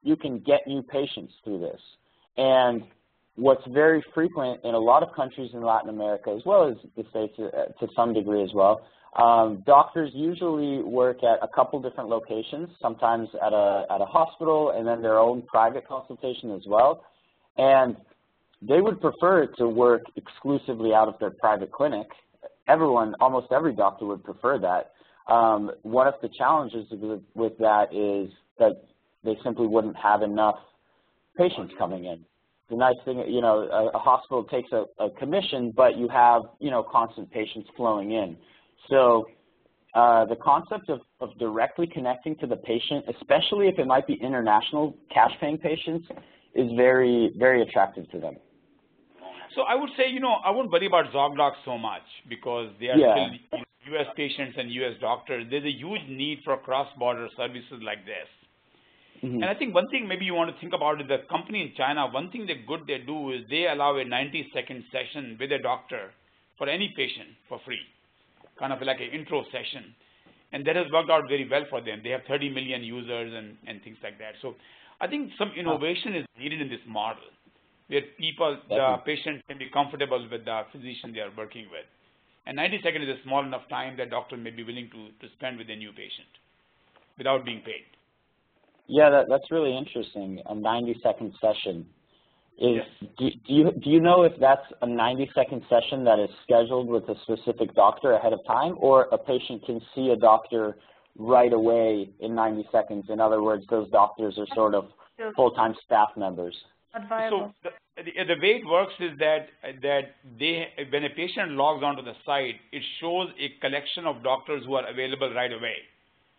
you can get new patients through this. And what's very frequent in a lot of countries in Latin America, as well as the States to some degree as well, doctors usually work at a couple different locations, sometimes at a hospital and then their own private consultation as well. And they would prefer to work exclusively out of their private clinic. Almost every doctor would prefer that. One of the challenges with that is that they simply wouldn't have enough patients coming in. The nice thing, a hospital takes a commission, but you have, constant patients flowing in. So the concept of directly connecting to the patient, especially if it might be international cash-paying patients, is very, very attractive to them. So I would say, I wouldn't worry about ZocDoc so much because they are still U.S. patients and U.S. doctors. There's a huge need for cross-border services like this. Mm-hmm. And I think one thing maybe you want to think about is the company in China, one thing they do is they allow a 90-second session with a doctor for any patient for free, kind of like an intro session. And that has worked out very well for them. They have 30 million users and things like that. So I think some innovation is needed in this model where the patients can be comfortable with the physician they are working with. And 90 seconds is a small enough time that doctor may be willing to spend with a new patient without being paid. Yeah, that's really interesting, a 90-second session. Yes. Do you know if that's a 90-second session that is scheduled with a specific doctor ahead of time, or a patient can see a doctor right away in 90 seconds? In other words, those doctors are sort of full-time staff members. So the way it works is that when a patient logs onto the site, it shows a collection of doctors who are available right away.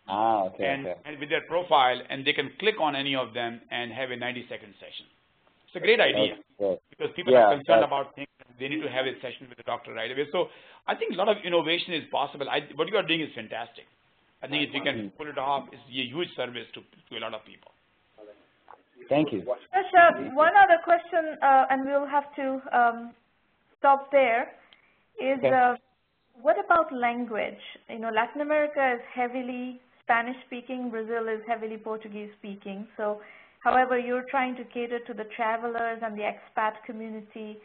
Okay. And with their profile, and they can click on any of them and have a 90-second session. It's a great idea because people are concerned about things. They need to have a session with the doctor right away. So I think a lot of innovation is possible. What you are doing is fantastic. I think if you can pull it off, it's a huge service to a lot of people. Thank you. Sasha, one other question, and we'll have to stop there, is what about language? Latin America is heavily Spanish-speaking, Brazil is heavily Portuguese-speaking. So, however, you're trying to cater to the travelers and the expat community.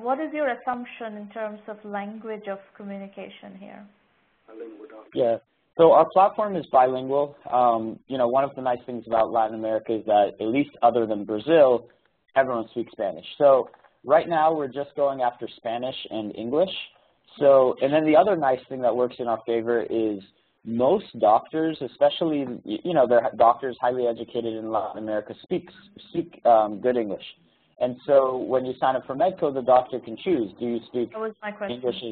What is your assumption in terms of language of communication here? Yeah. So our platform is bilingual. One of the nice things about Latin America is that, at least other than Brazil, everyone speaks Spanish. So right now we're just going after Spanish and English. So, and then the other nice thing that works in our favor is most doctors, especially, they're doctors highly educated in Latin America, speak good English. And so when you sign up for MEDKO, the doctor can choose. Do you speak that was my question. English?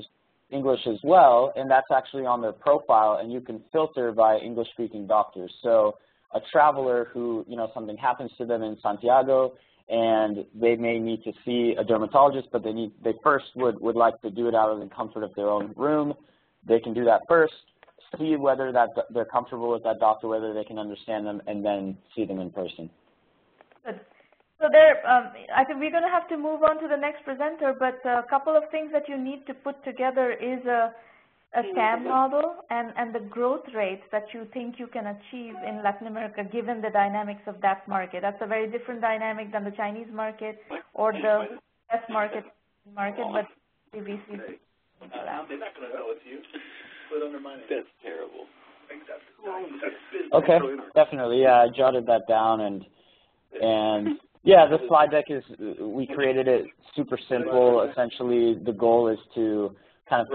English as well, and that's actually on their profile, and you can filter by English-speaking doctors. So a traveler who, something happens to them in Santiago, and they may need to see a dermatologist, but they first would like to do it out of the comfort of their own room. They can do that first, see whether they're comfortable with that doctor, whether they can understand them, and then see them in person. Good. So there, I think we're going to have to move on to the next presenter, but a couple of things that you need to put together is a TAM model and the growth rates that you think you can achieve in Latin America given the dynamics of that market. That's a very different dynamic than the Chinese market or the US market, but we see. They're not going to know it's you. That's terrible. Okay, definitely. Yeah, I jotted that down, and yeah, the slide deck we created it super simple. Essentially, the goal is to kind of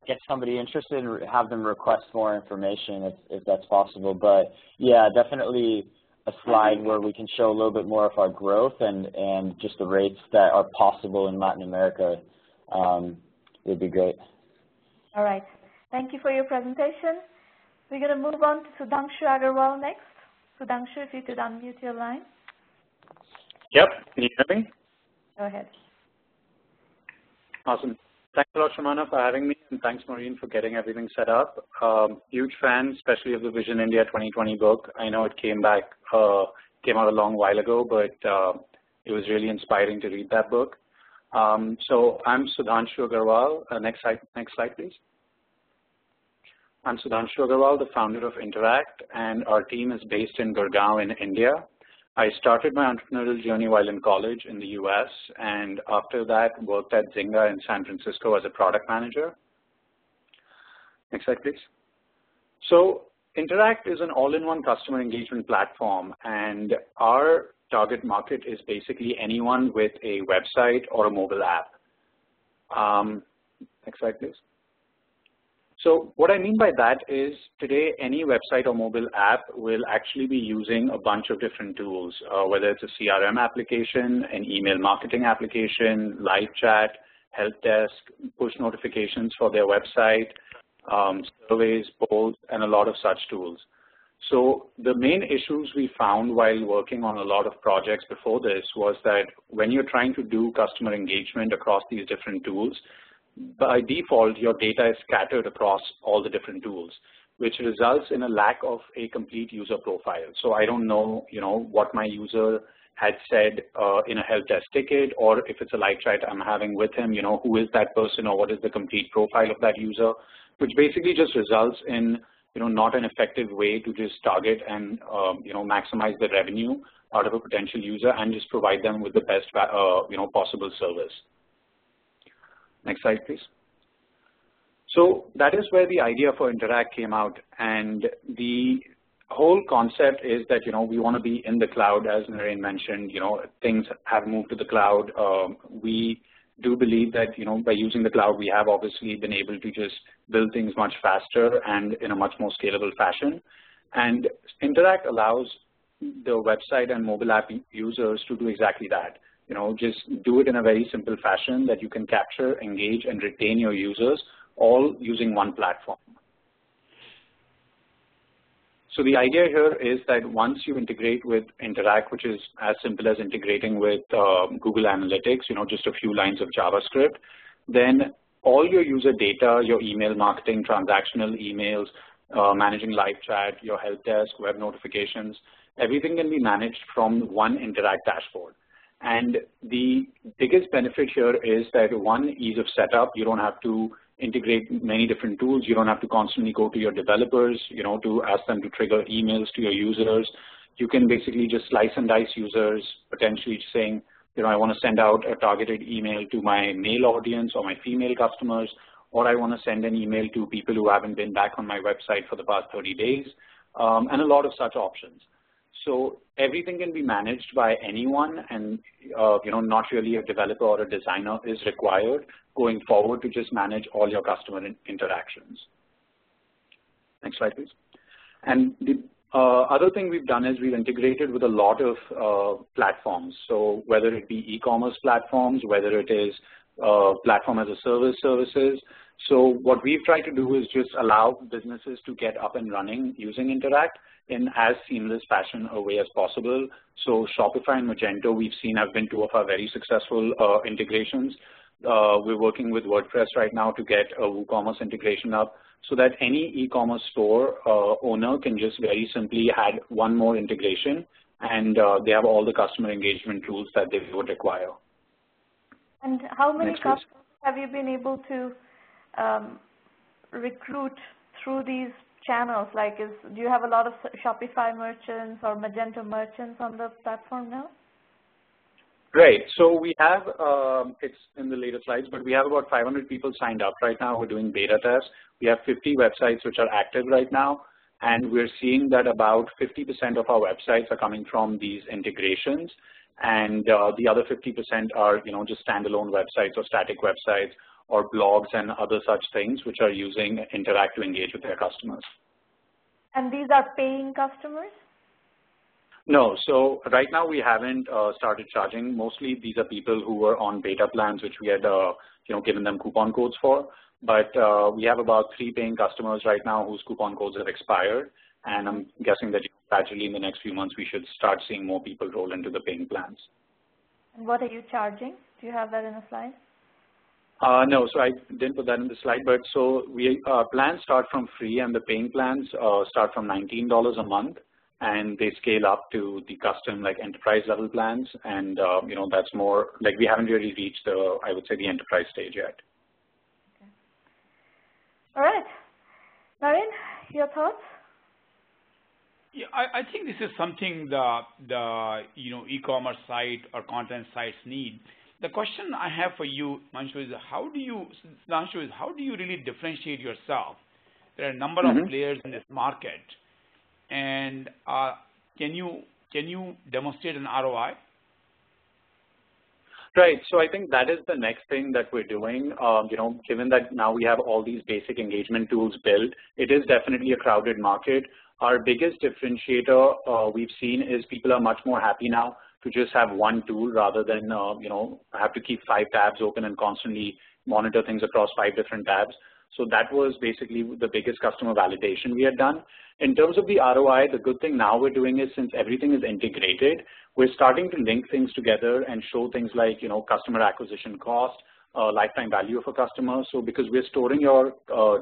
get somebody interested and have them request more information if that's possible. But yeah, definitely a slide where we can show a little bit more of our growth and just the rates that are possible in Latin America would be great. All right. Thank you for your presentation. We're going to move on to Sudhanshu Aggarwal next. Sudhanshu, if you could unmute your line. Yep. Can you hear me? Go ahead. Awesome. Thanks a lot, Shamana, for having me, and thanks, Maureen, for getting everything set up. Huge fan, especially of the Vision India 2020 book. I know it came out a long while ago, but it was really inspiring to read that book. So I'm Sudhanshu Aggarwal. Next slide, please. I'm Sudhanshu Aggarwal, the founder of Interact, and our team is based in Gurgaon in India. I started my entrepreneurial journey while in college in the US, and after that worked at Zynga in San Francisco as a product manager. Next slide, please. So Interact is an all-in-one customer engagement platform, and our target market is basically anyone with a website or a mobile app. Next slide, please. So what I mean by that is today any website or mobile app will actually be using a bunch of different tools, whether it's a CRM application, an email marketing application, live chat, help desk, push notifications for their website, surveys, polls, and a lot of such tools. So the main issues we found while working on a lot of projects before this was that when you're trying to do customer engagement across these different tools, by default, your data is scattered across all the different tools, which results in a lack of a complete user profile. So I don't know, what my user had said in a help desk ticket, or if it's a live chat I'm having with him, who is that person or what is the complete profile of that user, which basically just results in, not an effective way to just target and, maximize the revenue out of a potential user and just provide them with the best, possible service. Next slide, please. So that is where the idea for Interact came out, and the whole concept is that, we want to be in the cloud, as Naren mentioned, things have moved to the cloud. We do believe that, by using the cloud, we have obviously been able to just build things much faster and in a much more scalable fashion. And Interact allows the website and mobile app users to do exactly that. Just do it in a very simple fashion that you can capture, engage, and retain your users all using one platform. So the idea here is that once you integrate with Interact, which is as simple as integrating with Google Analytics, just a few lines of JavaScript, then all your user data, your email marketing, transactional emails, managing live chat, your help desk, web notifications, everything can be managed from one Interact dashboard. And the biggest benefit here is that one, ease of setup. You don't have to integrate many different tools. You don't have to constantly go to your developers, to ask them to trigger emails to your users. You can basically just slice and dice users, potentially saying, I want to send out a targeted email to my male audience or my female customers, or I want to send an email to people who haven't been back on my website for the past 30 days, and a lot of such options. So everything can be managed by anyone, and not really a developer or a designer is required going forward to just manage all your customer interactions. Next slide, please. And the other thing we've done is we've integrated with a lot of platforms. So whether it be e-commerce platforms, whether it is platform as a service services. So what we've tried to do is just allow businesses to get up and running using Interact in as seamless fashion a way as possible. So Shopify and Magento we've seen have been two of our very successful integrations. We're working with WordPress right now to get a WooCommerce integration up so that any e-commerce store owner can just very simply add one more integration, and they have all the customer engagement tools that they would require. And how many customers have you been able to recruit through these channels? Like, do you have a lot of Shopify merchants or Magento merchants on the platform now? Right. So we have, it's in the later slides, but we have about 500 people signed up right now. We're doing beta tests. We have 50 websites which are active right now, and we're seeing that about 50% of our websites are coming from these integrations, and the other 50% are, just standalone websites or static websites or blogs and other such things which are using Interact to engage with their customers. And these are paying customers? No. So right now we haven't started charging. Mostly these are people who were on beta plans which we had given them coupon codes for. But we have about 3 paying customers right now whose coupon codes have expired. And I'm guessing that gradually in the next few months we should start seeing more people roll into the paying plans. And what are you charging? Do you have that in a slide? No, so I didn't put that in the slide, but so we plans start from free and the paying plans start from $19 a month, and they scale up to the custom like enterprise level plans, and that's more like we haven't really reached the, I would say, the enterprise stage yet. Okay. All right, Naren, your thoughts? Yeah, I think this is something the e-commerce site or content sites need. The question I have for you, Sudhanshu, is how do you really differentiate yourself? There are a number of players in this market, and can you demonstrate an ROI? Right. So I think that is the next thing that we're doing. Given that now we have all these basic engagement tools built, it is definitely a crowded market. Our biggest differentiator we've seen is people are much more happy now to just have one tool rather than have to keep 5 tabs open and constantly monitor things across 5 different tabs. So that was basically the biggest customer validation we had done. In terms of the ROI, the good thing now we're doing is since everything is integrated, we're starting to link things together and show things like customer acquisition cost, lifetime value of a customer. So because we're storing your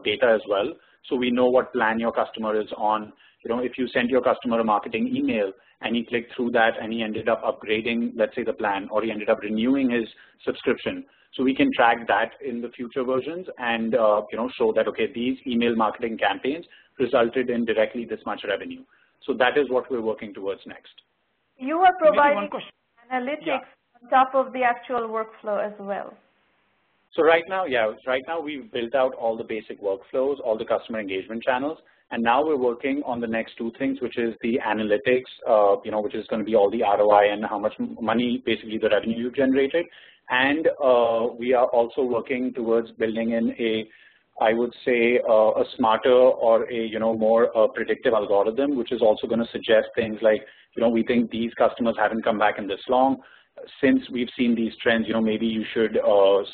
data as well, so we know what plan your customer is on. If you send your customer a marketing email and he clicked through that and he ended up upgrading, let's say, the plan, or he ended up renewing his subscription. So we can track that in the future versions and show that, okay, these email marketing campaigns resulted in directly this much revenue. So that is what we're working towards next. You are providing analytics on top of the actual workflow as well. So right now we've built out all the basic workflows, all the customer engagement channels. And now we're working on the next 2 things, which is the analytics, which is going to be all the ROI and how much money, basically the revenue you've generated. And we are also working towards building in I would say, a smarter or a, more predictive algorithm, which is also going to suggest things like, we think these customers haven't come back in this long. Since we've seen these trends, maybe you should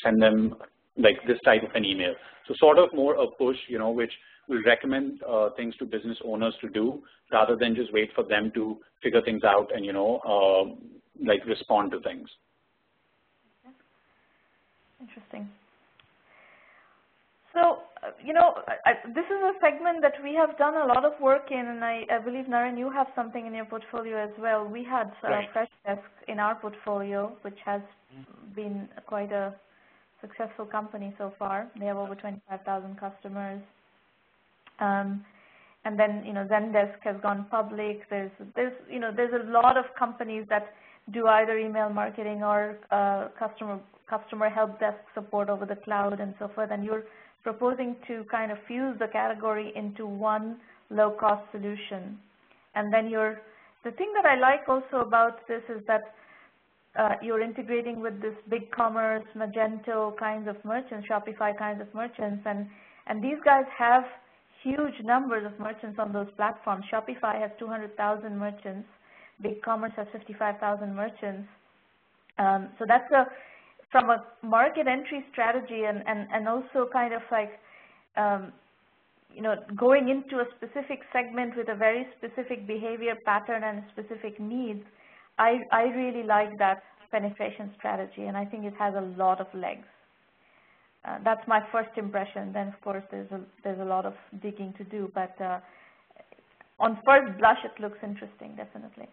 send them like this type of an email. So sort of more a push, which will recommend things to business owners to do rather than just wait for them to figure things out and, like respond to things. Okay. Interesting. So, this is a segment that we have done a lot of work in, and I believe, Naren, you have something in your portfolio as well. We had Freshdesk in our portfolio, which has been quite a successful company so far. They have over 25,000 customers. And then, Zendesk has gone public. There's a lot of companies that do either email marketing or customer help desk support over the cloud and so forth. And you're proposing to kind of fuse the category into one low-cost solution. And then the thing that I like also about this is that you're integrating with this BigCommerce, Magento kinds of merchants, Shopify kinds of merchants, and these guys have huge numbers of merchants on those platforms. Shopify has 200,000 merchants. BigCommerce has 55,000 merchants. So from a market entry strategy and also kind of like, going into a specific segment with a very specific behavior pattern and specific needs, I really like that penetration strategy, and I think it has a lot of legs. That's my first impression. Then, of course, there's a lot of digging to do, but on first blush, it looks interesting, definitely.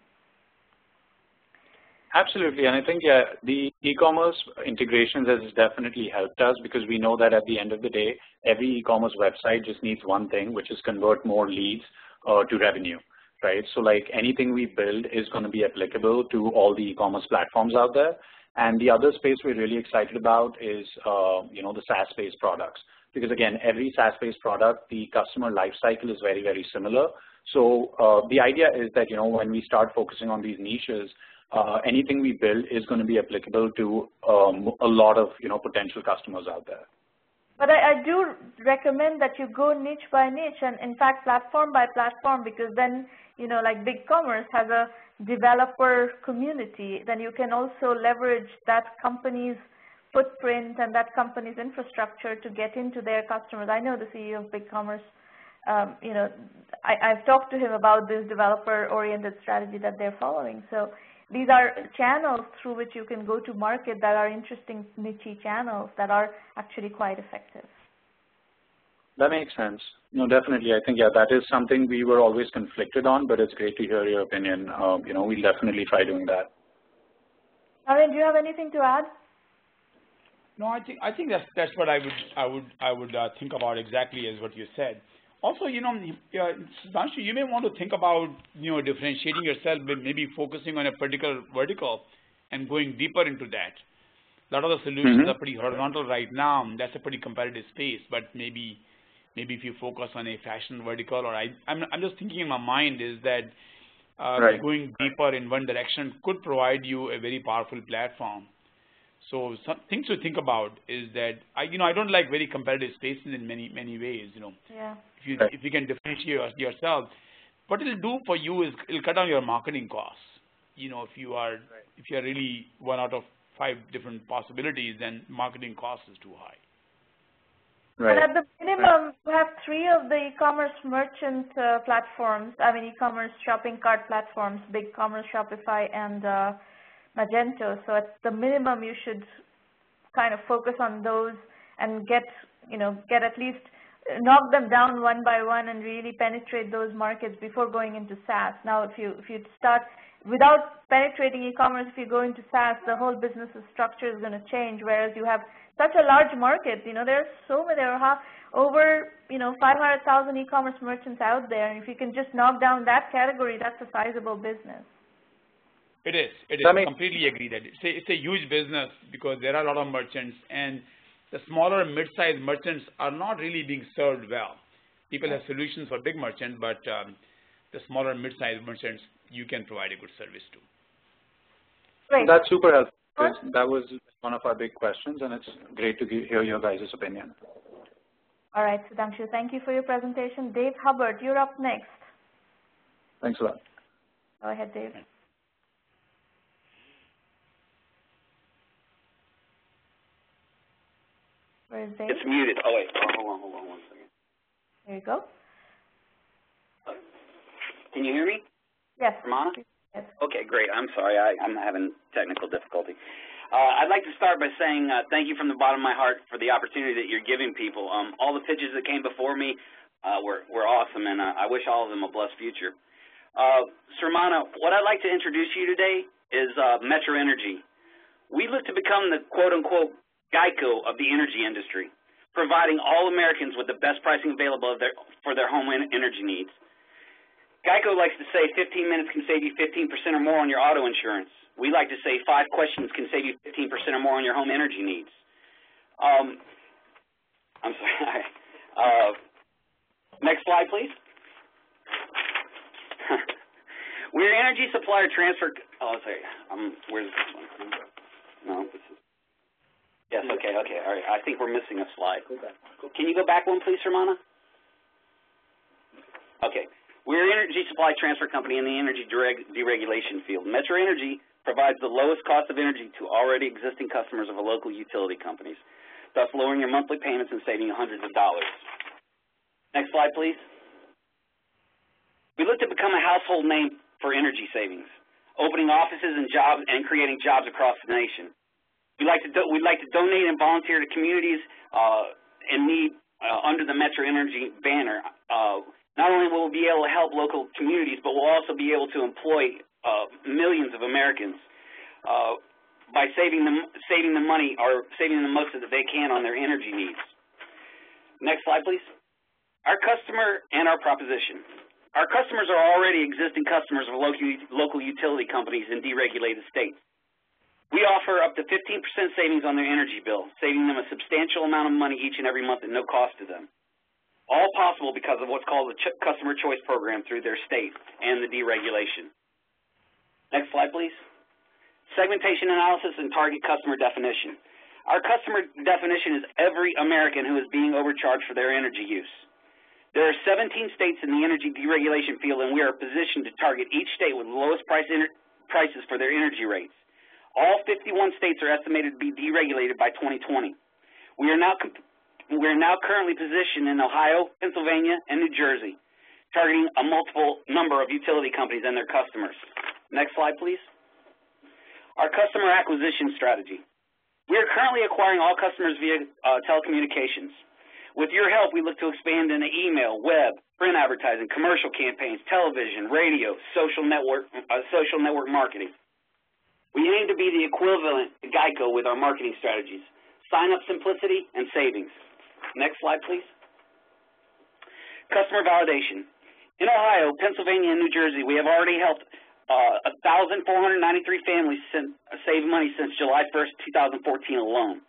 Absolutely, and I think, yeah, the e-commerce integrations has definitely helped us because we know that at the end of the day, every e-commerce website just needs one thing, which is convert more leads to revenue, right? So like anything we build is going to be applicable to all the e-commerce platforms out there. And the other space we're really excited about is, the SaaS-based products. Because again, every SaaS-based product, the customer life cycle is very, very similar. So the idea is that, when we start focusing on these niches, anything we build is going to be applicable to a lot of, potential customers out there. But I do recommend that you go niche by niche and, in fact, platform by platform, because then, like BigCommerce has a developer community, then you can also leverage that company's footprint and that company's infrastructure to get into their customers. I know the CEO of BigCommerce. I've talked to him about this developer-oriented strategy that they're following. So these are channels through which you can go to market that are interesting niche channels that are actually quite effective. That makes sense. No, definitely. I think, yeah, that is something we were always conflicted on, but it's great to hear your opinion. We'll definitely try doing that. Naren, do you have anything to add? No, I think that's what I would think about exactly as what you said. Also, Sudhanshu, you may want to think about, differentiating yourself with maybe focusing on a particular vertical and going deeper into that. A lot of the solutions are pretty horizontal right now. That's a pretty competitive space, but maybe if you focus on a fashion vertical, or I'm just thinking in my mind is that going deeper in one direction could provide you a very powerful platform. So some things to think about is that I don't like very competitive spaces in many ways. Yeah. If you can differentiate yourself, what it'll do for you is it'll cut down your marketing costs. If you are really one out of 5 different possibilities, then marketing cost is too high. Right. And at the minimum, you have 3 of the e-commerce merchant platforms. E-commerce shopping cart platforms: BigCommerce, Shopify, and Magento. So at the minimum, you should kind of focus on those and get at least knock them down one by one and really penetrate those markets before going into SaaS. Now, if you start without penetrating e-commerce, if you go into SaaS, the whole business structure is going to change. Whereas you have such a large market, there are over 500,000 e-commerce merchants out there, and if you can just knock down that category, that's a sizable business. It is. I completely agree that it's a huge business because there are a lot of merchants, and the smaller and mid-sized merchants are not really being served well. People have solutions for big merchants, but the smaller and mid-sized merchants, you can provide a good service to. Great. That's super helpful. That was one of our big questions, and it's great to hear your guys' opinion. All right, Sudhanshu, thank you for your presentation. Dave Hubbard, you're up next. Thanks a lot. Go ahead, Dave. Where is Dave? It's muted. Oh, wait. Hold on 1 second. There you go. Can you hear me? Yes. Ramana? Yes. Okay, great. I'm sorry. I'm having technical difficulty. I'd like to start by saying thank you from the bottom of my heart for the opportunity that you're giving people. All the pitches that came before me were awesome, and I wish all of them a blessed future. Ramana, what I'd like to introduce you today is Metro Energy. We look to become the quote-unquote GEICO of the energy industry, providing all Americans with the best pricing available for their home energy needs. GEICO likes to say 15 minutes can save you 15% or more on your auto insurance. We like to say 5 questions can save you 15% or more on your home energy needs. I'm sorry. Next slide, please. We're energy supplier transfer. Oh, sorry. Where's this one? No, this is. Yes, okay, all right. I think we're missing a slide. Can you go back one, please, Ramana? Okay. We're an energy supply transfer company in the energy deregulation field. Metro Energy provides the lowest cost of energy to already existing customers of a local utility companies, thus lowering your monthly payments and saving hundreds of dollars. Next slide, please. We look to become a household name for energy savings, opening offices and jobs and creating jobs across the nation. We'd like to donate and volunteer to communities in need under the Metro Energy banner. Not only will we be able to help local communities, but we'll also be able to employ millions of Americans by saving them money or saving the most that they can on their energy needs. Next slide, please. Our customer and our proposition. Our customers are already existing customers of local utility companies in deregulated states. We offer up to 15% savings on their energy bill, saving them a substantial amount of money each and every month at no cost to them. All possible because of what's called the Customer Choice Program through their state and the deregulation. Next slide, please. Segmentation analysis and target customer definition. Our customer definition is every American who is being overcharged for their energy use. There are 17 states in the energy deregulation field, and we are positioned to target each state with the lowest prices for their energy rates. All 51 states are estimated to be deregulated by 2020. We are now currently positioned in Ohio, Pennsylvania, and New Jersey, targeting a multiple number of utility companies and their customers. Next slide, please. Our customer acquisition strategy. We are currently acquiring all customers via telecommunications. With your help, we look to expand into email, web, print advertising, commercial campaigns, television, radio, social network marketing. We aim to be the equivalent to GEICO with our marketing strategies. Sign-up simplicity and savings. Next slide, please. Customer validation. In Ohio, Pennsylvania, and New Jersey, we have already helped 1,493 families save money since July 1st, 2014 alone.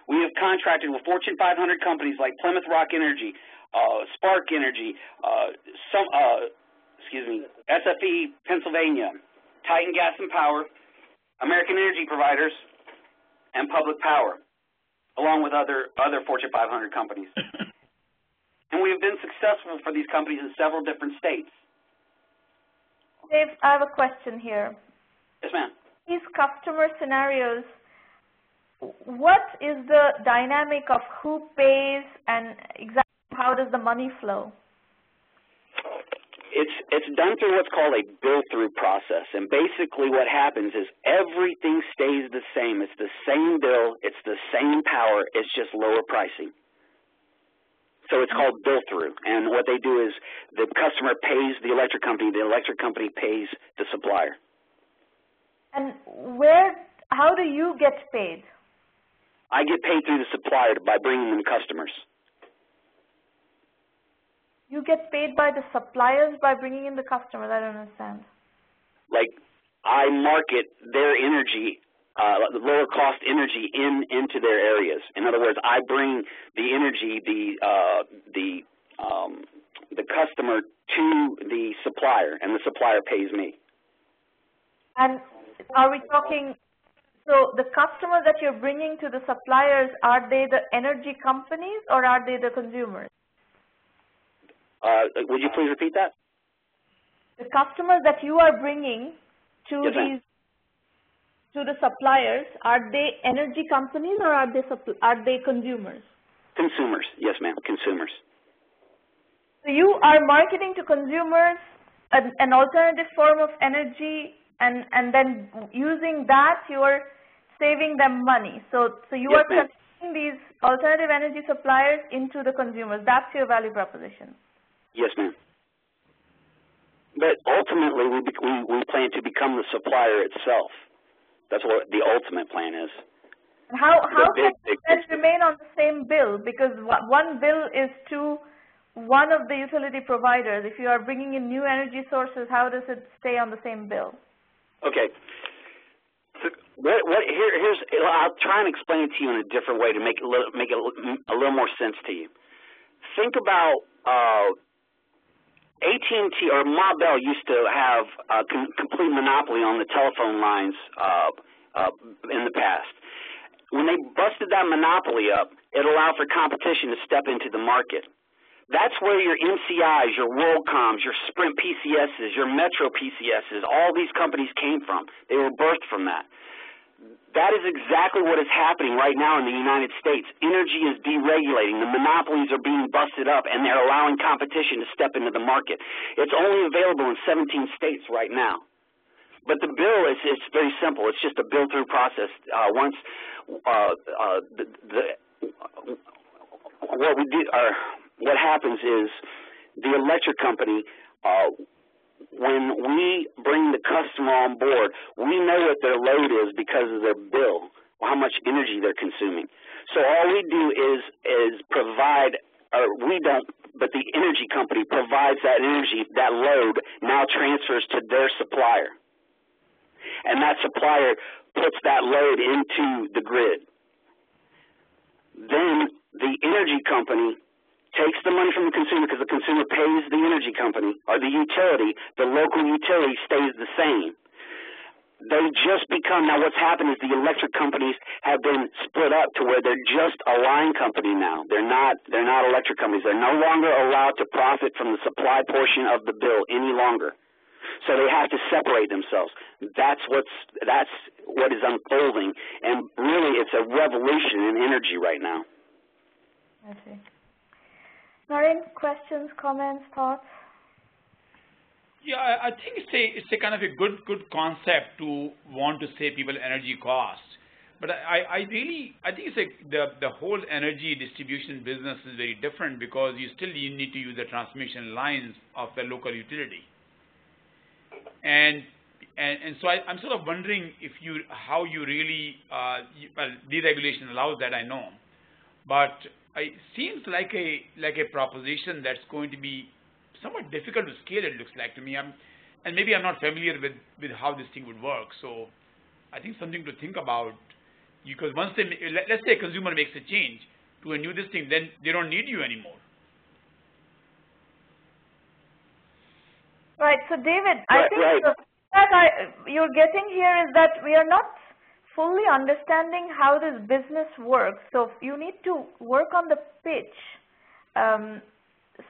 We have contracted with Fortune 500 companies like Plymouth Rock Energy, Spark Energy, SFE Pennsylvania, Titan Gas and Power, American Energy Providers, and Public Power, along with other Fortune 500 companies. And we have been successful for these companies in several different states. Dave, I have a question here. Yes, ma'am. These customer scenarios, what is the dynamic of who pays and exactly how does the money flow? It's done through what's called a bill-through process, and basically what happens is everything stays the same. It's the same bill, it's the same power, it's just lower pricing. So it's called bill-through, and what they do is the customer pays the electric company pays the supplier. And how do you get paid? I get paid through the supplier by bringing them customers. You get paid by the suppliers by bringing in the customers? I don't understand. Like, I market their energy, lower cost energy into their areas. In other words, I bring the energy, the customer to the supplier, and the supplier pays me. And are we talking? So the customers that you're bringing to the suppliers, are they the energy companies or are they the consumers? Would you please repeat that? The customers that you are bringing to the suppliers, are they energy companies or are they consumers? Consumers, yes, ma'am, consumers. So you are marketing to consumers an alternative form of energy, and then using that you are saving them money. So you are connecting these alternative energy suppliers into the consumers. That's your value proposition. Yes, ma'am. But ultimately, we plan to become the supplier itself. That's what the ultimate plan is. And how can it remain on the same bill? Because one bill is to one of the utility providers. If you are bringing in new energy sources, how does it stay on the same bill? Okay. So I'll try and explain it to you in a different way to make it a little more sense to you. Think about AT&T or Ma Bell used to have a complete monopoly on the telephone lines in the past. When they busted that monopoly up, it allowed for competition to step into the market. That's where your MCIs, your WorldComs, your Sprint PCSs, your Metro PCSs, all these companies came from. They were birthed from that. That is exactly what is happening right now in the United States. Energy is deregulating. The monopolies are being busted up, and they're allowing competition to step into the market. It's only available in 17 states right now. But the bill is very simple. It's just a bill-through process. What happens is the electric company, when we bring the customer on board, we know what their load is because of their bill, how much energy they're consuming. So all we do is provide, or we don't, but the energy company provides that energy, that load now transfers to their supplier. And that supplier puts that load into the grid. Then the energy company takes the money from the consumer because the consumer pays the energy company or the utility. The local utility stays the same. They just become, now what's happened is the electric companies have been split up to where they're just a line company now. They're not electric companies. They're no longer allowed to profit from the supply portion of the bill any longer. So they have to separate themselves. That's what is unfolding, and really it's a revolution in energy right now. I see. Naren, questions, comments, thoughts? Yeah, I think it's a kind of a good concept to want to save people energy costs. But I think it's the whole energy distribution business is very different because you need to use the transmission lines of the local utility. And so I'm sort of wondering how you really deregulation allows that, I know, but it seems like a proposition that's going to be somewhat difficult to scale. It looks like to me, and maybe I'm not familiar with how this thing would work. So I think something to think about, because once let's say a consumer makes a change to a new thing, then they don't need you anymore. Right. So, David, I think you're getting here is that we are not fully understanding how this business works. So, you need to work on the pitch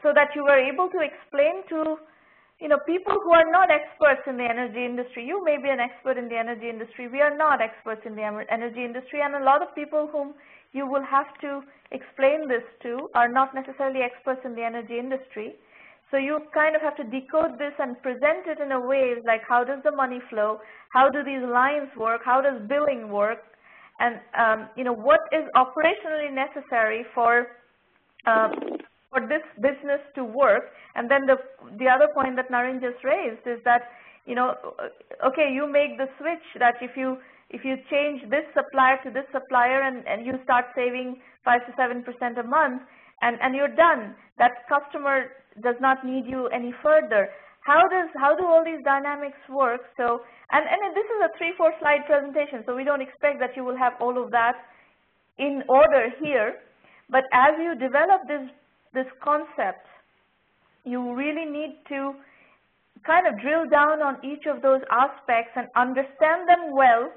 so that you are able to explain to, people who are not experts in the energy industry. You may be an expert in the energy industry. We are not experts in the energy industry, and a lot of people whom you will have to explain this to are not necessarily experts in the energy industry. So you kind of have to decode this and present it in a way like, how does the money flow? How do these lines work? How does billing work? And what is operationally necessary for this business to work? And then the other point that Naren just raised is that okay, you make the switch that if you change this supplier to this supplier and you start saving 5 to 7% a month, and you're done. That customer does not need you any further. How do all these dynamics work? So, and this is a 3-4 slide presentation, so we don't expect that you will have all of that in order here. But as you develop this concept, you really need to kind of drill down on each of those aspects and understand them well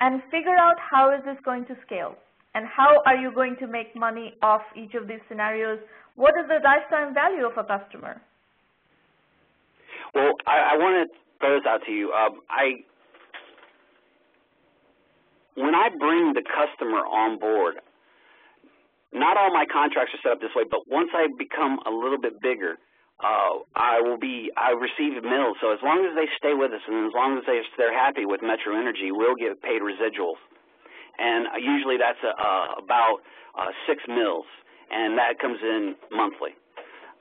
and figure out how is this going to scale. And how are you going to make money off each of these scenarios? What is the lifetime value of a customer? Well, I want to throw this out to you. When I bring the customer on board, not all my contracts are set up this way, but once I become a little bit bigger, I receive mills. So as long as they stay with us and as long as they're happy with Metro Energy, we'll get paid residuals. And usually that's about 6 mills, and that comes in monthly.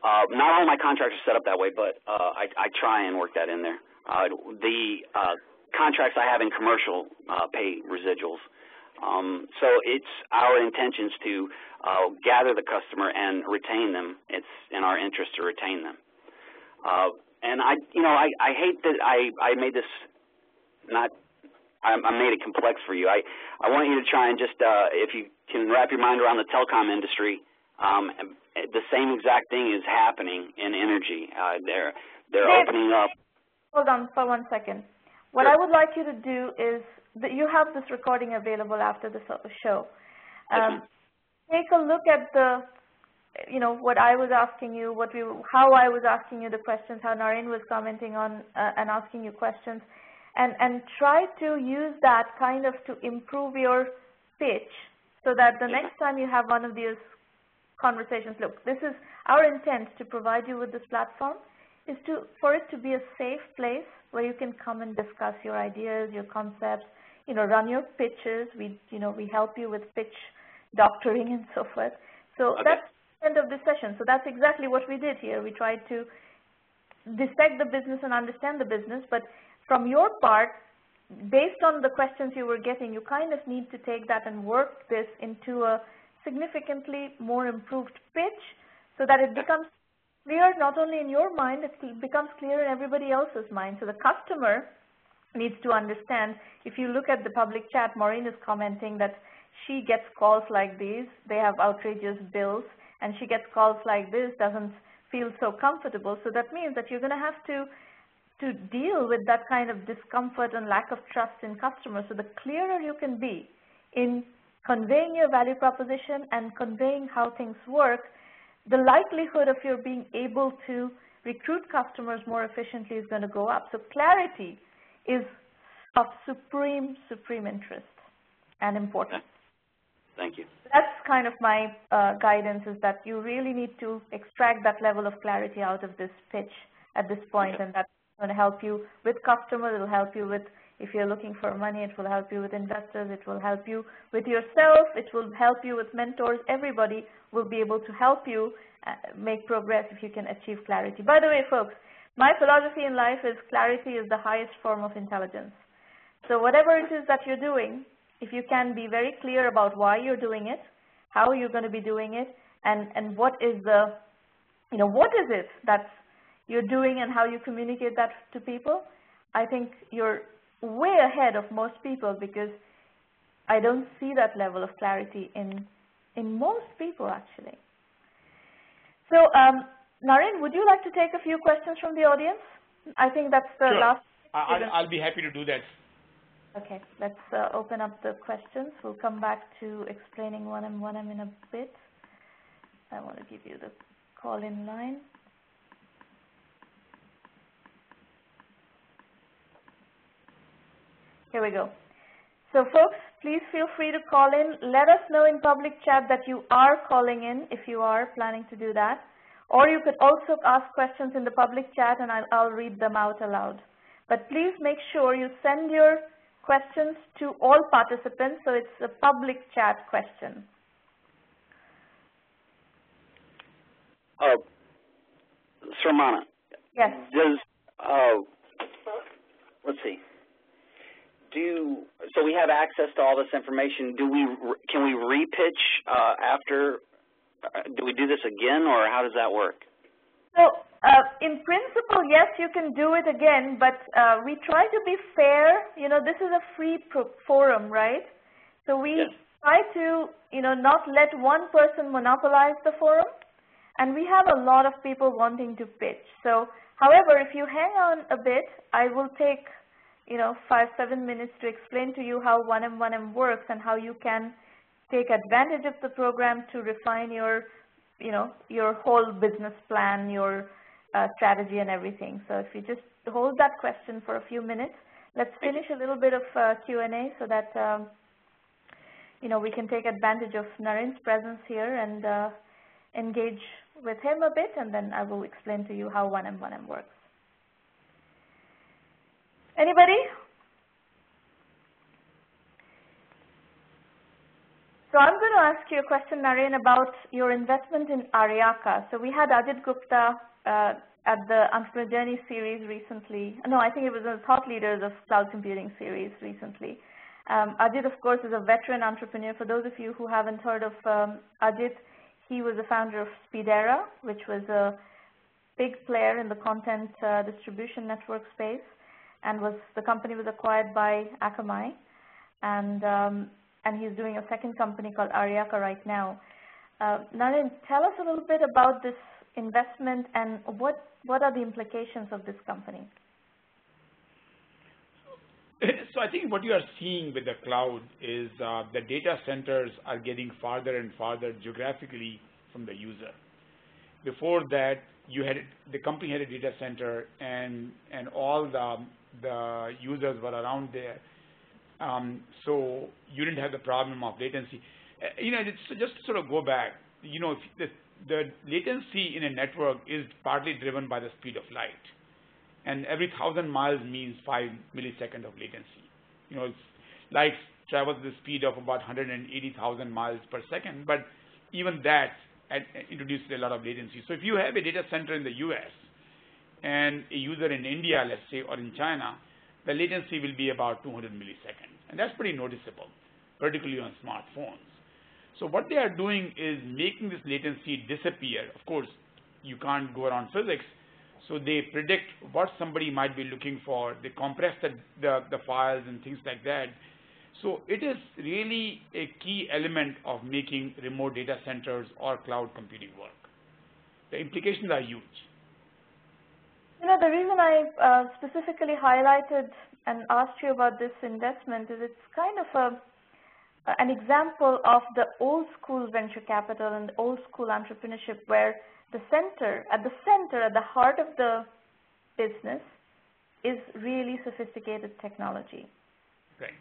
Not all my contracts are set up that way, but I try and work that in there. The contracts I have in commercial pay residuals. So it's our intentions to gather the customer and retain them. It's in our interest to retain them. And I hate that I made this not. I made it complex for you. I want you to try and just, if you can wrap your mind around the telecom industry, the same exact thing is happening in energy. They're opening up. Hold on for 1 second. What I would like you to do is that you have this recording available after the show. Take a look at what I was asking you, how I was asking you the questions, how Naren was commenting on and asking you questions, and try to use that kind of to improve your pitch so that the next time you have one of these conversations, look, this is our intent to provide you with this platform, is for it to be a safe place where you can come and discuss your ideas, your concepts, run your pitches. We help you with pitch doctoring and so forth. So that's the end of this session. So that's exactly what we did here. We tried to dissect the business and understand the business, but from your part, based on the questions you were getting, you kind of need to take that and work this into a significantly more improved pitch so that it becomes clear not only in your mind, it becomes clear in everybody else's mind. So the customer needs to understand. If you look at the public chat, Maureen is commenting that she gets calls like these. They have outrageous bills, and she gets calls like this, doesn't feel so comfortable. So that means that you're going to have to deal with that kind of discomfort and lack of trust in customers. So the clearer you can be in conveying your value proposition and conveying how things work, the likelihood of your being able to recruit customers more efficiently is going to go up. So clarity is of supreme interest and importance. Thank you. That's kind of my guidance, is that you really need to extract that level of clarity out of this pitch at this point, and that's going to help you with customers. It will help you with, if you're looking for money, it will help you with investors. It will help you with yourself. It will help you with mentors. Everybody will be able to help you make progress if you can achieve clarity. By the way, folks, my philosophy in life is clarity is the highest form of intelligence. So whatever it is that you're doing, if you can be very clear about why you're doing it, how you're going to be doing it, and what is the, what is it that you're doing and how you communicate that to people, I think you're way ahead of most people, because I don't see that level of clarity in most people, actually. So, Naren, would you like to take a few questions from the audience? I think that's the last. I'll be happy to do that. Okay, let's open up the questions. We'll come back to explaining 1M in a bit. I want to give you the call-in line. Here we go. So folks, please feel free to call in. Let us know in public chat that you are calling in if you are planning to do that. Or you could also ask questions in the public chat and I'll read them out aloud. But please make sure you send your questions to all participants, so it's a public chat question. Sramana. Yes. Let's see. So we have access to all this information. Can we repitch after? Do we do this again, or how does that work? So in principle, yes, you can do it again, but we try to be fair. This is a free forum, right? So we try to, not let one person monopolize the forum, and we have a lot of people wanting to pitch. So, however, if you hang on a bit, I will take 5-7 minutes to explain to you how 1M works and how you can take advantage of the program to refine your, your whole business plan, your strategy and everything. So if you just hold that question for a few minutes, let's finish a little bit of Q&A so that, we can take advantage of Naren's presence here and engage with him a bit, and then I will explain to you how 1M works. Anybody? So I'm going to ask you a question, Naren, about your investment in Aryaka. So we had DD Gupta at the Entrepreneur Journey series recently. No, I think it was the Thought Leaders of Cloud Computing series recently. Ajit, of course, is a veteran entrepreneur. For those of you who haven't heard of Ajit, he was the founder of Speedera, which was a big player in the content distribution network space, and the company was acquired by Akamai, and he's doing a second company called Aryaka right now. Naren, tell us a little bit about this investment and what are the implications of this company? So I think what you are seeing with the cloud is the data centers are getting farther and farther geographically from the user. Before that, the company had a data center, and all the users were around there. So you didn't have the problem of latency. Just to sort of go back, if the latency in a network is partly driven by the speed of light, and every 1,000 miles means 5 milliseconds of latency. Light travels the speed of about 180,000 miles per second, but even that introduces a lot of latency. So if you have a data center in the US and a user in India, let's say, or in China, the latency will be about 200 milliseconds. And that's pretty noticeable, particularly on smartphones. So what they are doing is making this latency disappear. Of course, you can't go around physics, so they predict what somebody might be looking for. They compress the files and things like that. So it is really a key element of making remote data centers or cloud computing work. The implications are huge. The reason I specifically highlighted and asked you about this investment is it's kind of an example of the old school venture capital and old school entrepreneurship, where at the heart of the business is really sophisticated technology. Right.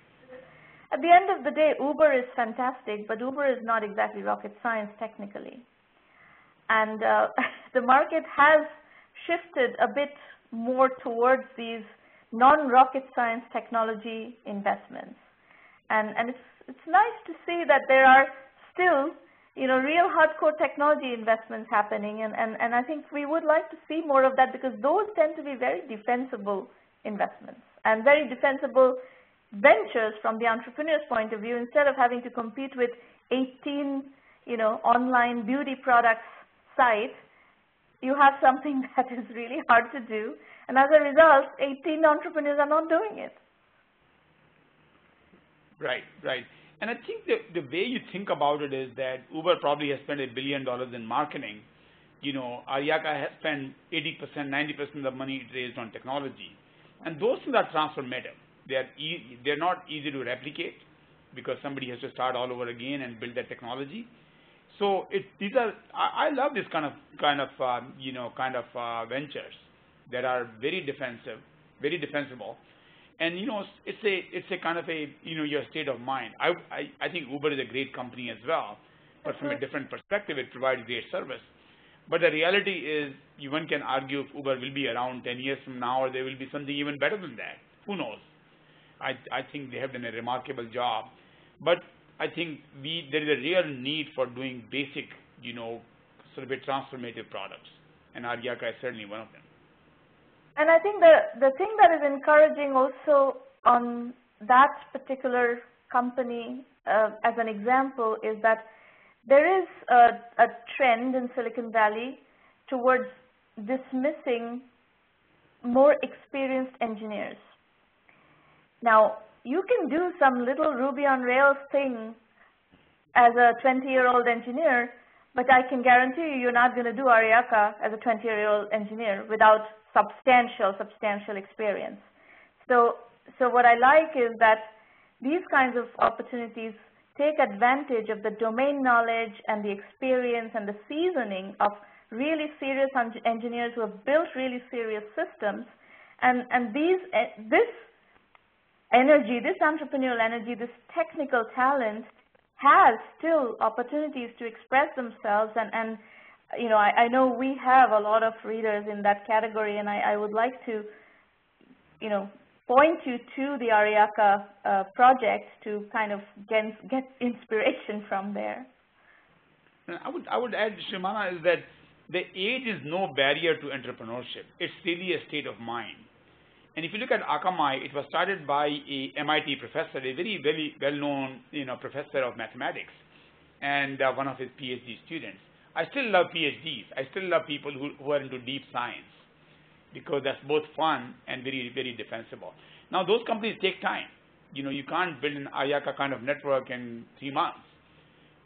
At the end of the day, Uber is fantastic, but Uber is not exactly rocket science technically. And the market has shifted a bit more towards these non-rocket science technology investments. And it's nice to see that there are still, real hardcore technology investments happening, and I think we would like to see more of that, because those tend to be very defensible investments and very defensible ventures from the entrepreneur's point of view. Instead of having to compete with 18, online beauty products sites, you have something that is really hard to do, and as a result, 18 entrepreneurs are not doing it. Right. And I think the way you think about it is that Uber probably has spent $1 billion in marketing. Aryaka has spent 80%, 90% of the money it raised on technology. And those things are transformative. They're not easy to replicate, because somebody has to start all over again and build that technology. So I love this kind of ventures that are very defensible. And it's a kind of your state of mind. I think Uber is a great company as well, but from a different perspective, it provides great service. But the reality is, one can argue if Uber will be around 10 years from now, or there will be something even better than that. Who knows? I think they have done a remarkable job, but I think there is a real need for doing basic, sort of a transformative products, and Aryaka is certainly one of them. And I think the thing that is encouraging also on that particular company, as an example, is that there is a trend in Silicon Valley towards dismissing more experienced engineers. Now, you can do some little Ruby on Rails thing as a 20-year-old engineer, but I can guarantee you're not going to do Aryaka as a 20-year-old engineer without substantial experience. So what I like is that these kinds of opportunities take advantage of the domain knowledge and the experience and the seasoning of really serious engineers who have built really serious systems, and this energy, this entrepreneurial energy, this technical talent has still opportunities to express themselves, and I know we have a lot of readers in that category, and I would like to point you to the Aryaka project to kind of get inspiration from there. I would add, Shrimana, is that the age is no barrier to entrepreneurship. It's really a state of mind. And if you look at Akamai, it was started by a MIT professor, a very, very well-known professor of mathematics, and one of his PhD students. I still love PhDs. I still love people who are into deep science, because that's both fun and very, very defensible. Now, those companies take time. You can't build an Aryaka kind of network in 3 months.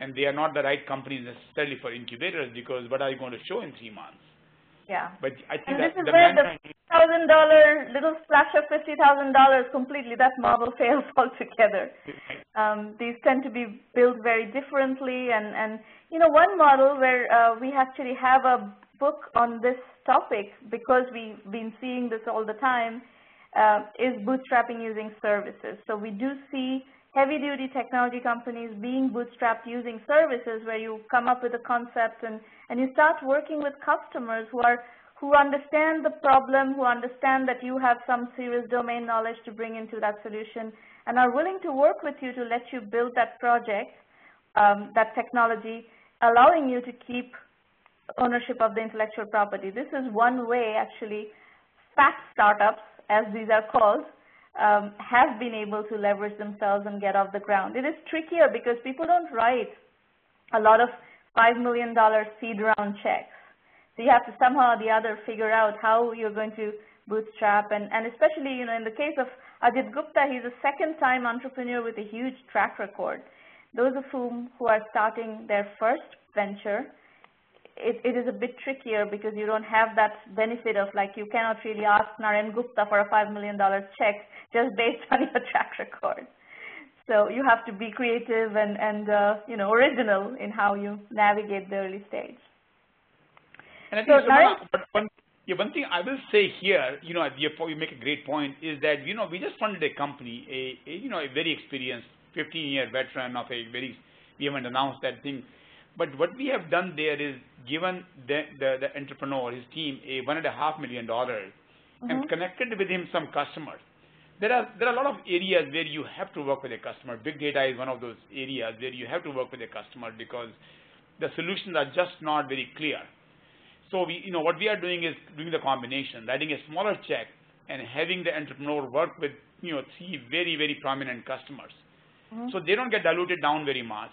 And they are not the right companies necessarily for incubators, because what are you going to show in 3 months? Yeah. But I think and that this is where the $1,000 little splash of $50,000 completely, that model fails altogether. These tend to be built very differently, and one model where we actually have a book on this topic, because we've been seeing this all the time, is bootstrapping using services. So we do see heavy-duty technology companies being bootstrapped using services, where you come up with a concept and you start working with customers who understand the problem, who understand that you have some serious domain knowledge to bring into that solution, and are willing to work with you to let you build that project, that technology, allowing you to keep ownership of the intellectual property. This is one way, actually, fat startups, as these are called, have been able to leverage themselves and get off the ground. It is trickier because people don't write a lot of $5 million seed round checks. So you have to somehow or the other figure out how you're going to bootstrap, and especially, you know, in the case of DD Gupta, he's a second-time entrepreneur with a huge track record. Those of whom who are starting their first venture, it is a bit trickier because you don't have that benefit of, like, you cannot really ask Naren Gupta for a $5 million check just based on your track record. So you have to be creative and you know, original in how you navigate the early stage. And I think one thing I will say here, you know, you make a great point, is that, you know, we just funded a company, a very experienced 15-year veteran of we haven't announced that thing. But what we have done there is given the entrepreneur, his team, a $1.5 million and connected with him some customers. There are a lot of areas where you have to work with a customer. Big data is one of those areas where you have to work with a customer because the solutions are just not very clear. So you know, what we are doing is doing the combination, writing a smaller check and having the entrepreneur work with, you know, 3 very, very prominent customers. So they don't get diluted down very much.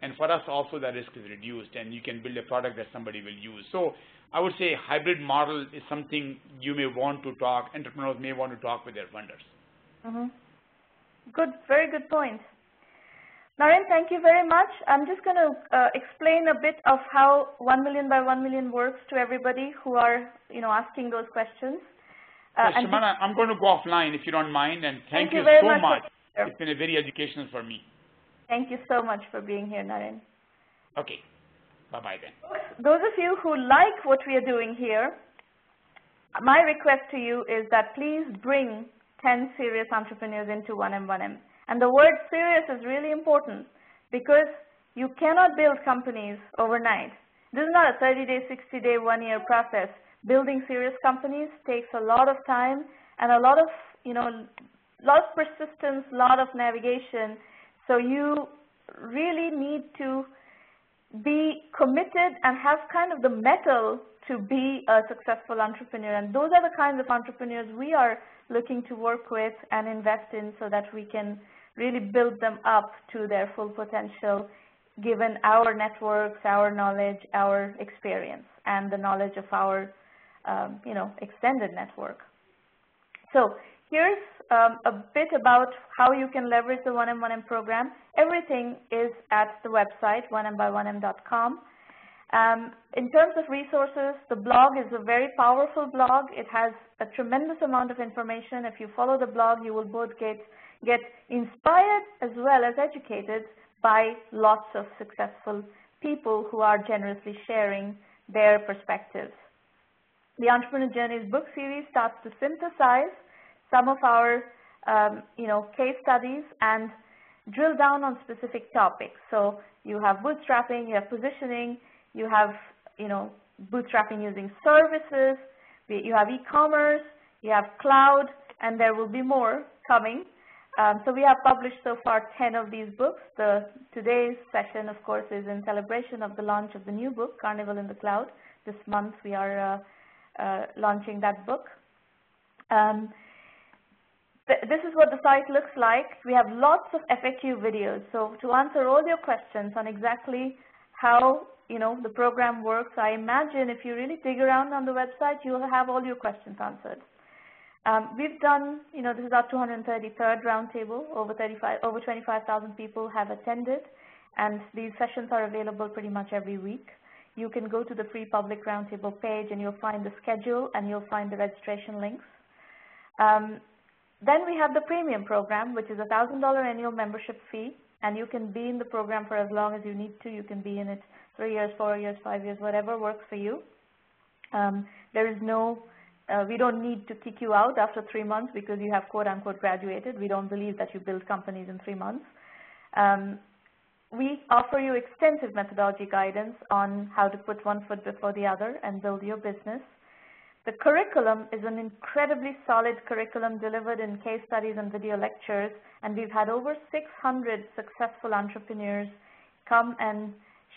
And for us also, the risk is reduced, and you can build a product that somebody will use. So I would say hybrid model is something you may want to talk, entrepreneurs may want to talk with their vendors. Good, very good point. Naren, thank you very much. I'm just going to explain a bit of how 1 million by 1 million works to everybody who are, you know, asking those questions. Shimana, I'm going to go offline if you don't mind, and thank you so much. It's been a very educational for me. Thank you so much for being here, Naren. Okay. Bye-bye then. Those of you who like what we are doing here, my request to you is that please bring 10 serious entrepreneurs into 1M1M. And the word serious is really important because you cannot build companies overnight. This is not a 30-day, 60-day, 1-year process. Building serious companies takes a lot of time and a lot of, you know, lot of persistence, a lot of navigation. So you really need to be committed and have kind of the mettle to be a successful entrepreneur. And those are the kinds of entrepreneurs we are looking to work with and invest in so that we can really build them up to their full potential, given our networks, our knowledge, our experience, and the knowledge of our you know, extended network. So here's a bit about how you can leverage the 1M1M program. Everything is at the website, 1mby1m.com. In terms of resources, the blog is a very powerful blog. It has a tremendous amount of information. If you follow the blog, you will both get inspired as well as educated by lots of successful people who are generously sharing their perspectives. The Entrepreneur Journeys book series starts to synthesize some of our you know, case studies and drill down on specific topics. So you have bootstrapping, you have positioning, you have, you know, bootstrapping using services, you have e-commerce, you have cloud, and there will be more coming. So we have published so far 10 of these books. Today's session, of course, is in celebration of the launch of the new book, Carnival in the Cloud. This month we are launching that book. This is what the site looks like. We have lots of FAQ videos. So to answer all your questions on exactly how, you know, the program works, I imagine if you really dig around on the website, you will have all your questions answered. We've done, you know, this is our 233rd roundtable. Over 25,000 people have attended, and these sessions are available pretty much every week. You can go to the free public roundtable page, and you'll find the schedule, and you'll find the registration links. Then we have the premium program, which is a $1,000 annual membership fee, and you can be in the program for as long as you need to. You can be in it 3 years, 4 years, 5 years, whatever works for you. There is no, we don't need to kick you out after 3 months because you have quote unquote graduated. We don't believe that you build companies in 3 months. We offer you extensive methodology guidance on how to put one foot before the other and build your business. The curriculum is an incredibly solid curriculum delivered in case studies and video lectures, and we've had over 600 successful entrepreneurs come and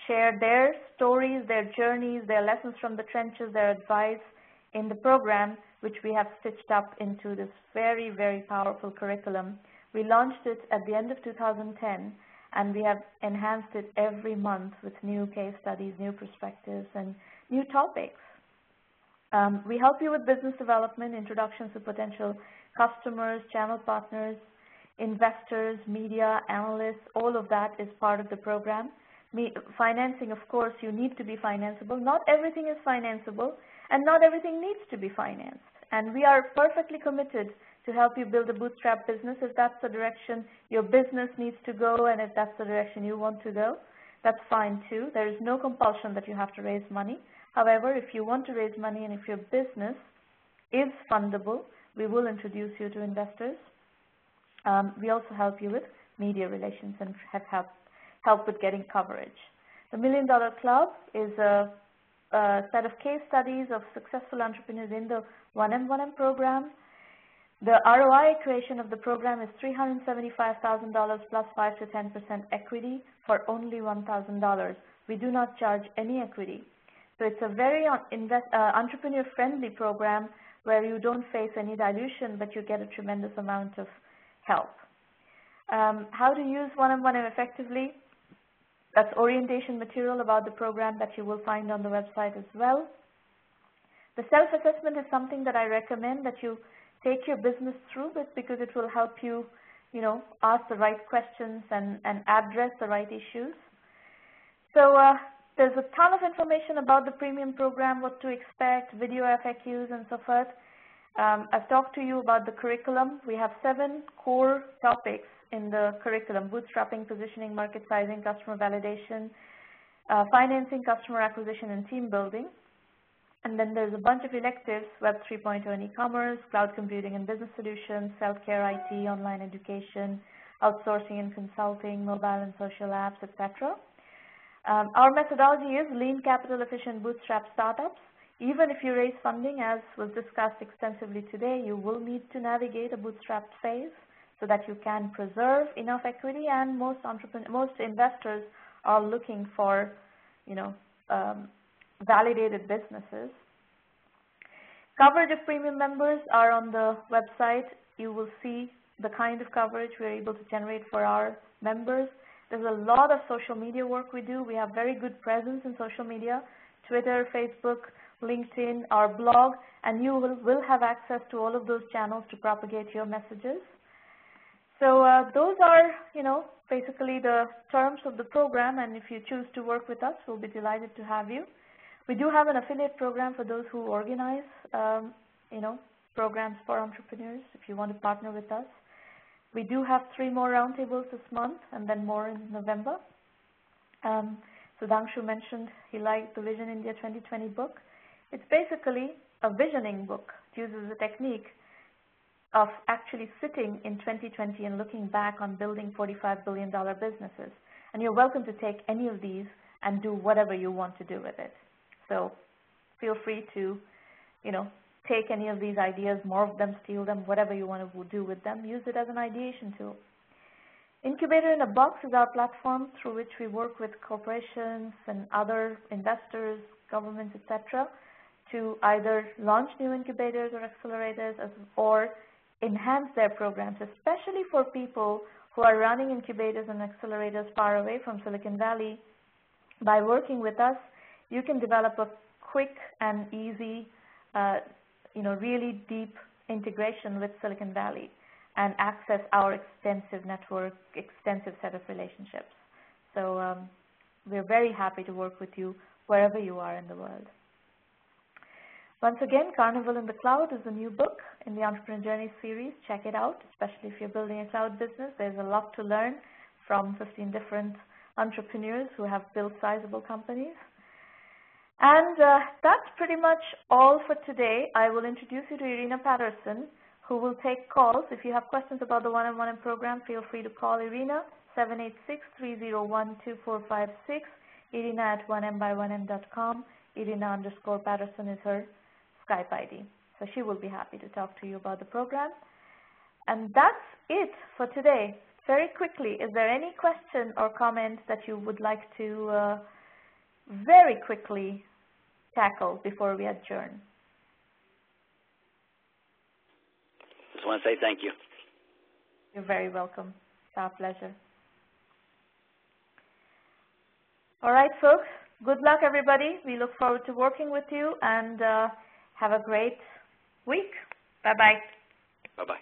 share their stories, their journeys, their lessons from the trenches, their advice in the program, which we have stitched up into this very, very powerful curriculum. We launched it at the end of 2010, and we have enhanced it every month with new case studies, new perspectives, and new topics. We help you with business development, introductions to potential customers, channel partners, investors, media, analysts. All of that is part of the program. Financing, of course, you need to be financeable. Not everything is financeable, and not everything needs to be financed. And we are perfectly committed to help you build a bootstrap business if that's the direction your business needs to go, and if that's the direction you want to go. That's fine too. There is no compulsion that you have to raise money. However, if you want to raise money and if your business is fundable, we will introduce you to investors. We also help you with media relations and have help with getting coverage. The $1 Million Club is a set of case studies of successful entrepreneurs in the 1M program. The ROI equation of the program is $375,000 plus 5 to 10% equity for only $1,000. We do not charge any equity. So it's a very entrepreneur-friendly program where you don't face any dilution, but you get a tremendous amount of help. How to use 1M effectively? That's orientation material about the program that you will find on the website as well. The self-assessment is something that I recommend that you take your business through this because it will help you, ask the right questions and address the right issues. So there's a ton of information about the premium program, what to expect, video FAQs, and so forth. I've talked to you about the curriculum. We have 7 core topics in the curriculum: bootstrapping, positioning, market sizing, customer validation, financing, customer acquisition, and team building. And then there's a bunch of electives: Web 3.0 and e-commerce, cloud computing and business solutions, self-care, IT, online education, outsourcing and consulting, mobile and social apps, etc. Our methodology is lean, capital efficient, bootstrap startups. Even if you raise funding, as was discussed extensively today, you will need to navigate a bootstrap phase so that you can preserve enough equity, and most investors are looking for, validated businesses. Coverage of premium members are on the website. You will see the kind of coverage we're able to generate for our members. There's a lot of social media work we do. We have very good presence in social media: Twitter, Facebook, LinkedIn, our blog, and you will have access to all of those channels to propagate your messages. So those are, basically the terms of the program, and if you choose to work with us, we'll be delighted to have you. We do have an affiliate program for those who organize, programs for entrepreneurs, if you want to partner with us. We do have 3 more roundtables this month, and then more in November. Sudhanshu mentioned he liked the Vision India 2020 book. It's basically a visioning book. It uses a technique of actually sitting in 2020 and looking back on building $45 billion businesses. And you're welcome to take any of these and do whatever you want to do with it. So feel free to, take any of these ideas, more of them, steal them, whatever you want to do with them. Use it as an ideation tool. Incubator in a Box is our platform through which we work with corporations and other investors, governments, etc., to either launch new incubators or accelerators or enhance their programs, especially for people who are running incubators and accelerators far away from Silicon Valley. By working with us, you can develop a quick and easy, really deep integration with Silicon Valley and access our extensive network, extensive set of relationships. So we're very happy to work with you wherever you are in the world. Once again, Carnival in the Cloud is a new book in the Entrepreneur Journey series. Check it out, especially if you're building a cloud business. There's a lot to learn from 15 different entrepreneurs who have built sizable companies. And that's pretty much all for today. I will introduce you to Irina Patterson, who will take calls. If you have questions about the one-on-one program, feel free to call Irina, 786-301-2456, Irina at 1m-by-1m.com. Irina_Patterson is her Skype ID. So she will be happy to talk to you about the program. And that's it for today. Very quickly, is there any question or comment that you would like to very quickly tackle before we adjourn? Just want to say thank you. You're very welcome. It's our pleasure. All right, folks. Good luck, everybody. We look forward to working with you, and have a great week. Bye-bye. Bye-bye.